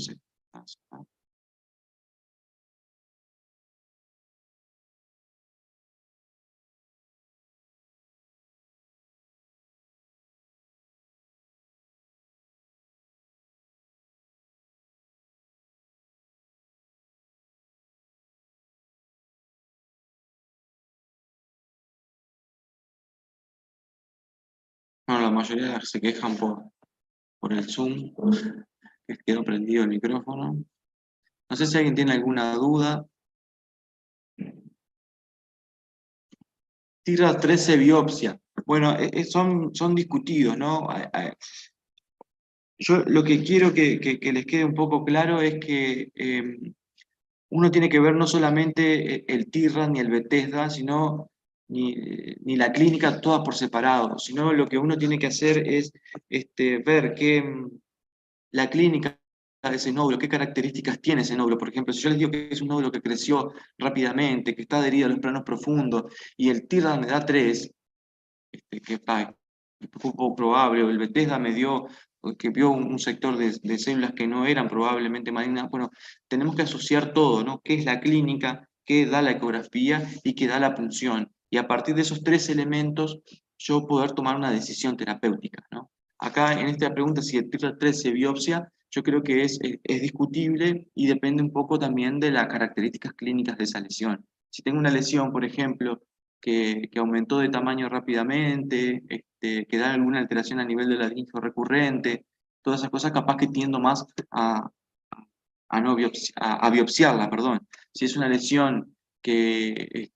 Bueno, la mayoría se quejan por el Zoom, que quedó prendido el micrófono. No sé si alguien tiene alguna duda. TIRA 13 biopsia. Bueno, son discutidos, ¿no? Yo lo que quiero que les quede un poco claro es que uno tiene que ver no solamente el TIRA ni el Bethesda, sino ni la clínica todas por separado, sino lo que uno tiene que hacer es ver que la clínica de ese nódulo, qué características tiene ese nódulo. Por ejemplo, si yo les digo que es un nódulo que creció rápidamente, que está adherido a los planos profundos, y el TIRA me da 3, que es poco probable, o el Bethesda me dio, que vio un sector de células que no eran probablemente malignas, bueno, tenemos que asociar todo, ¿no? ¿Qué es la clínica? ¿Qué da la ecografía? ¿Y qué da la punción? Y a partir de esos 3 elementos, yo poder tomar una decisión terapéutica, ¿no? Acá en esta pregunta, si el TIRA 13 biopsia, yo creo que es discutible y depende un poco también de las características clínicas de esa lesión. Si tengo una lesión, por ejemplo, que aumentó de tamaño rápidamente, que da alguna alteración a nivel del laringio recurrente, todas esas cosas capaz que tiendo más a biopsiarla, perdón. Si es una lesión que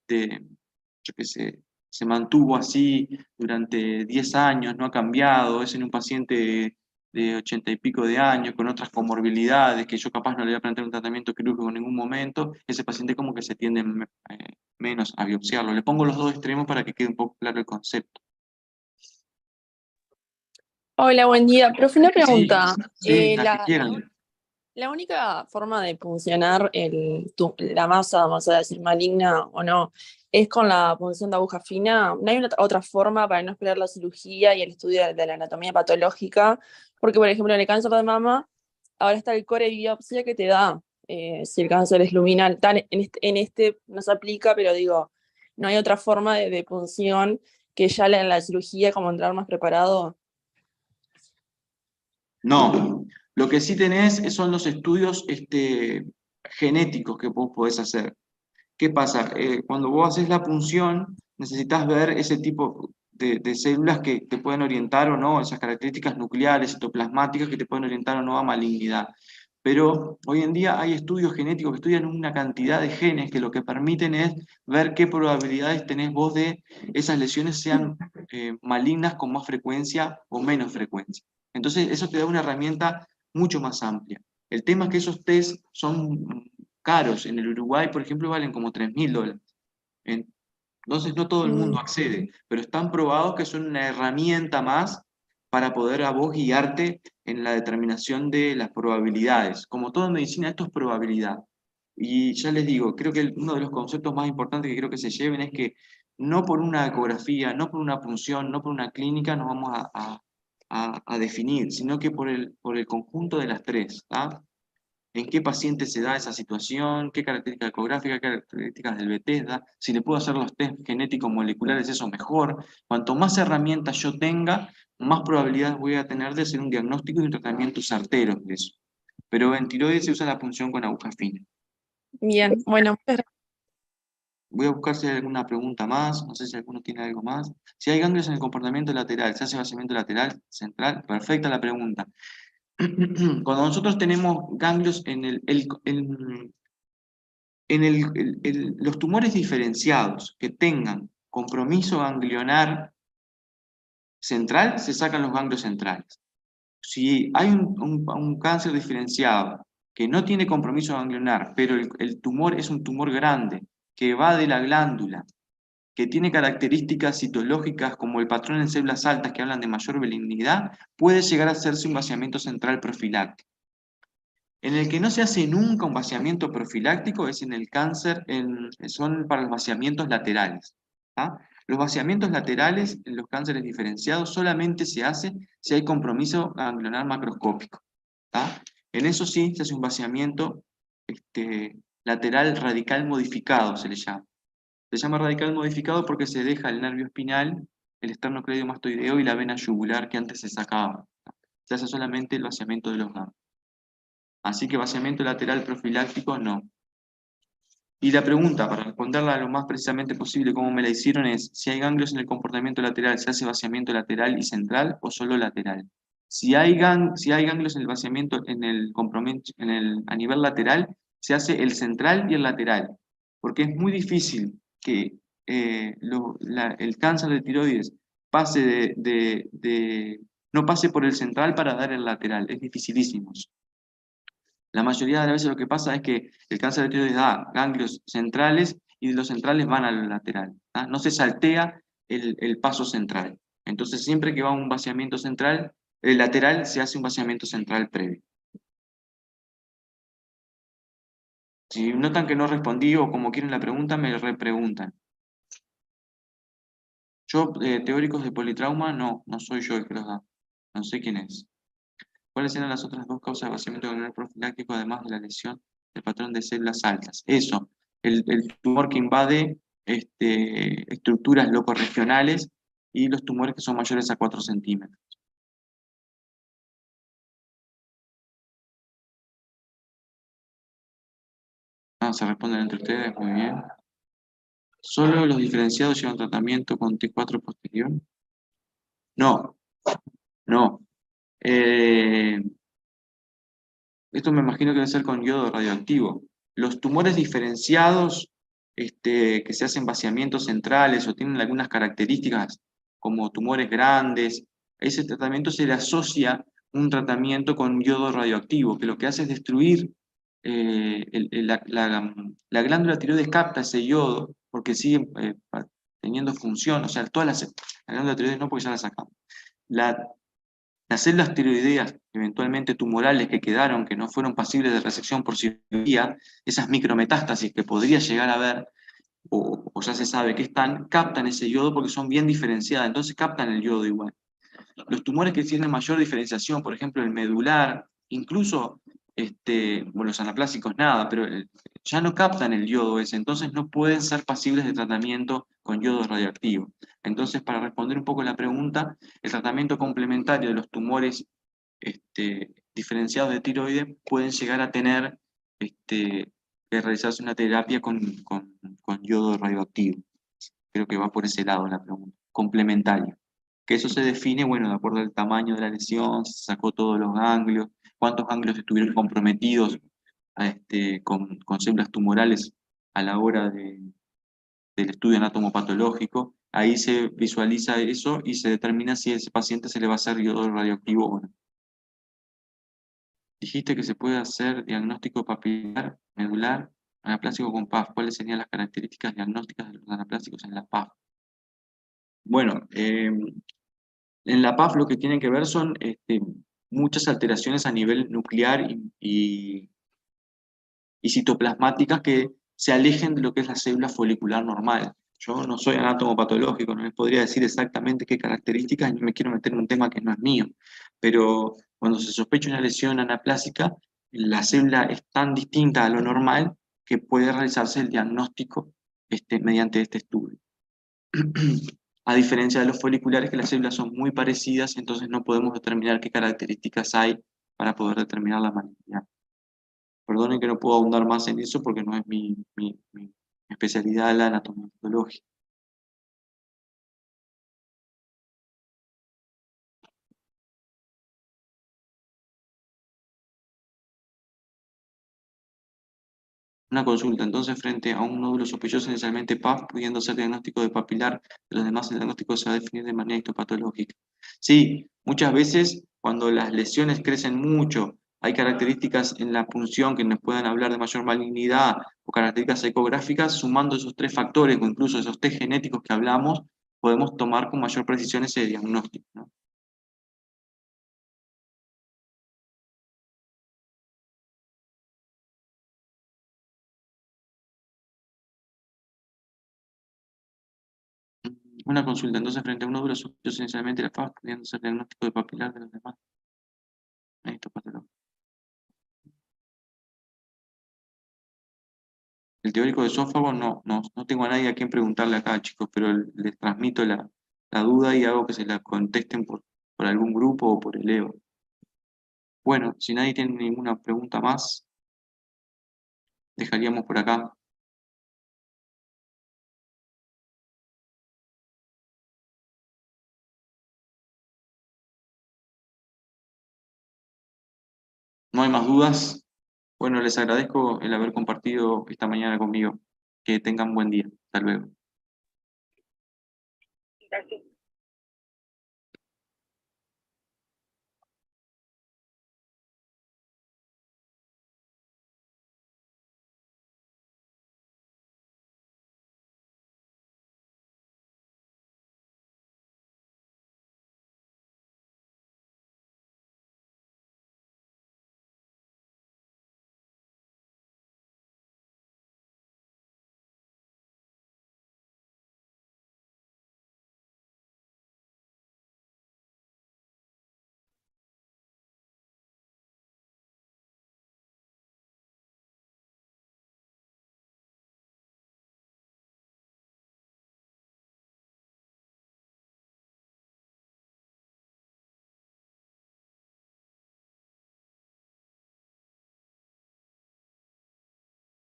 yo qué sé, se mantuvo así durante 10 años, no ha cambiado, es en un paciente de 80 y pico de años, con otras comorbilidades, que yo capaz no le voy a plantear un tratamiento quirúrgico en ningún momento, ese paciente como que se tiende menos a biopsiarlo. Le pongo los dos extremos para que quede un poco claro el concepto. Hola, buen día. Profe, una pregunta. Sí, las que quieran. La única forma de puncionar la masa, vamos a decir, maligna o no, es con la punción de aguja fina. ¿No hay otra forma para no esperar la cirugía y el estudio de la anatomía patológica? Porque, por ejemplo, en el cáncer de mama, ahora está el core biopsia que te da si el cáncer es luminal. En este no se aplica, pero digo, no hay otra forma de punción que ya en la cirugía, como entrar más preparado. No, lo que sí tenés son los estudios genéticos que vos podés hacer. ¿Qué pasa? Cuando vos haces la punción, necesitas ver ese tipo de células que te pueden orientar o no, esas características nucleares, citoplasmáticas que te pueden orientar o no a malignidad. Pero hoy en día hay estudios genéticos que estudian una cantidad de genes que lo que permiten es ver qué probabilidades tenés vos de esas lesiones sean malignas con más frecuencia o menos frecuencia. Entonces eso te da una herramienta mucho más amplia. El tema es que esos test son caros. En el Uruguay, por ejemplo, valen como $3.000. Entonces no todo el mundo accede, pero están probados que son una herramienta más para poder a vos guiarte en la determinación de las probabilidades. Como todo en medicina, esto es probabilidad. Y ya les digo, creo que uno de los conceptos más importantes que creo que se lleven es que no por una ecografía, no por una punción, no por una clínica nos vamos a definir, sino que por el conjunto de las tres, ¿tá? En qué paciente se da esa situación, qué características ecográficas, qué características del Bethesda, si le puedo hacer los test genéticos moleculares, eso mejor. Cuanto más herramientas yo tenga, más probabilidades voy a tener de hacer un diagnóstico y un tratamiento certero de eso. Pero en tiroides se usa la punción con aguja fina. Bien, bueno, Voy a buscar si hay alguna pregunta más, no sé si alguno tiene algo más. Si hay ganglios en el comportamiento lateral, ¿se hace vaciamiento lateral, central? Perfecta la pregunta. Cuando nosotros tenemos ganglios los tumores diferenciados que tengan compromiso ganglionar central, se sacan los ganglios centrales. Si hay un cáncer diferenciado que no tiene compromiso ganglionar, pero el tumor es un tumor grande, que va de la glándula, que tiene características citológicas como el patrón en células altas que hablan de mayor benignidad, puede llegar a hacerse un vaciamiento central profiláctico. En el que no se hace nunca un vaciamiento profiláctico es en el cáncer, son para los vaciamientos laterales. ¿Ah? Los vaciamientos laterales en los cánceres diferenciados solamente se hace si hay compromiso ganglionar macroscópico. ¿Ah? En eso sí se hace un vaciamiento lateral radical modificado, se le llama. Se llama radical modificado porque se deja el nervio espinal, el esternocleidomastoideo y la vena yugular que antes se sacaba. Se hace solamente el vaciamiento de los ganglios. Así que vaciamiento lateral profiláctico no. Y la pregunta, para responderla lo más precisamente posible como me la hicieron, es si hay ganglios en el comportamiento lateral, ¿se hace vaciamiento lateral y central o solo lateral? Si hay ganglios en el vaciamiento a nivel lateral, se hace el central y el lateral, porque es muy difícil que el cáncer de tiroides pase no pase por el central para dar el lateral, es dificilísimo. La mayoría de las veces lo que pasa es que el cáncer de tiroides da ganglios centrales y de los centrales van al lateral. No se saltea el paso central. Entonces siempre que va un vaciamiento central, el lateral se hace un vaciamiento central previo. Si notan que no respondí o como quieren la pregunta, me repreguntan. Yo, teóricos de politrauma, no soy yo el que los da. No sé quién es. ¿Cuáles eran las otras dos causas de vaciamiento ganglionar profiláctico, además de la lesión del patrón de células altas? Eso, el tumor que invade estructuras locorregionales y los tumores que son mayores a 4 centímetros. Se responden entre ustedes, muy bien. ¿Solo los diferenciados llevan tratamiento con T4 posterior? No. Esto me imagino que debe ser con yodo radioactivo. Los tumores diferenciados que se hacen vaciamientos centrales o tienen algunas características como tumores grandes, a ese tratamiento se le asocia un tratamiento con yodo radioactivo, que lo que hace es destruir la glándula tiroides capta ese yodo porque sigue teniendo función, o sea, la glándula tiroides no, porque ya la sacamos. Las células tiroideas, eventualmente tumorales que quedaron, que no fueron pasibles de resección por cirugía, esas micrometástasis que podría llegar a haber, o ya se sabe que están, captan ese yodo porque son bien diferenciadas, entonces captan el yodo igual. Los tumores que tienen mayor diferenciación, por ejemplo el medular, incluso bueno, los anaplásicos nada, pero ya no captan el yodo ese, entonces no pueden ser pasibles de tratamiento con yodo radioactivo. Entonces, para responder un poco la pregunta, el tratamiento complementario de los tumores diferenciados de tiroides pueden llegar a tener que realizarse una terapia con yodo radioactivo. Creo que va por ese lado la pregunta, complementario. Que eso se define, bueno, de acuerdo al tamaño de la lesión, se sacó todos los ganglios, cuántos ganglios estuvieron comprometidos con células tumorales a la hora del estudio anatomopatológico. Ahí se visualiza eso y se determina si a ese paciente se le va a hacer yodo radioactivo o no. Dijiste que se puede hacer diagnóstico papilar, medular, anaplásico con PAF. ¿Cuáles serían las características diagnósticas de los anaplásicos en la PAF? Bueno, en la PAF lo que tienen que ver son muchas alteraciones a nivel nuclear y citoplasmáticas que se alejen de lo que es la célula folicular normal. Yo no soy anatomopatológico, no les podría decir exactamente qué características, no me quiero meter en un tema que no es mío, pero cuando se sospecha una lesión anaplásica, la célula es tan distinta a lo normal que puede realizarse el diagnóstico mediante este estudio. A diferencia de los foliculares, que las células son muy parecidas, entonces no podemos determinar qué características hay para poder determinar la malignidad. Perdonen que no puedo ahondar más en eso porque no es mi especialidad la anatomopatología. Una consulta, entonces, frente a un nódulo sospechoso inicialmente PAF, pudiendo ser diagnóstico de papilar, de los demás el diagnóstico se va a definir de manera histopatológica. Sí, muchas veces cuando las lesiones crecen mucho, hay características en la punción que nos puedan hablar de mayor malignidad o características ecográficas, sumando esos tres factores o incluso esos test genéticos que hablamos, podemos tomar con mayor precisión ese diagnóstico, ¿no? Una consulta, entonces, frente a un nódulo sospechoso inicialmente la PAF, pudiendo ser diagnóstico de papilar de los demás. El teórico de esófago no tengo a nadie a quien preguntarle acá, chicos, pero les transmito la duda y hago que se la contesten por algún grupo o por el EO. Bueno, si nadie tiene ninguna pregunta más, dejaríamos por acá. ¿No hay más dudas? Bueno, les agradezco el haber compartido esta mañana conmigo. Que tengan buen día. Hasta luego. Gracias.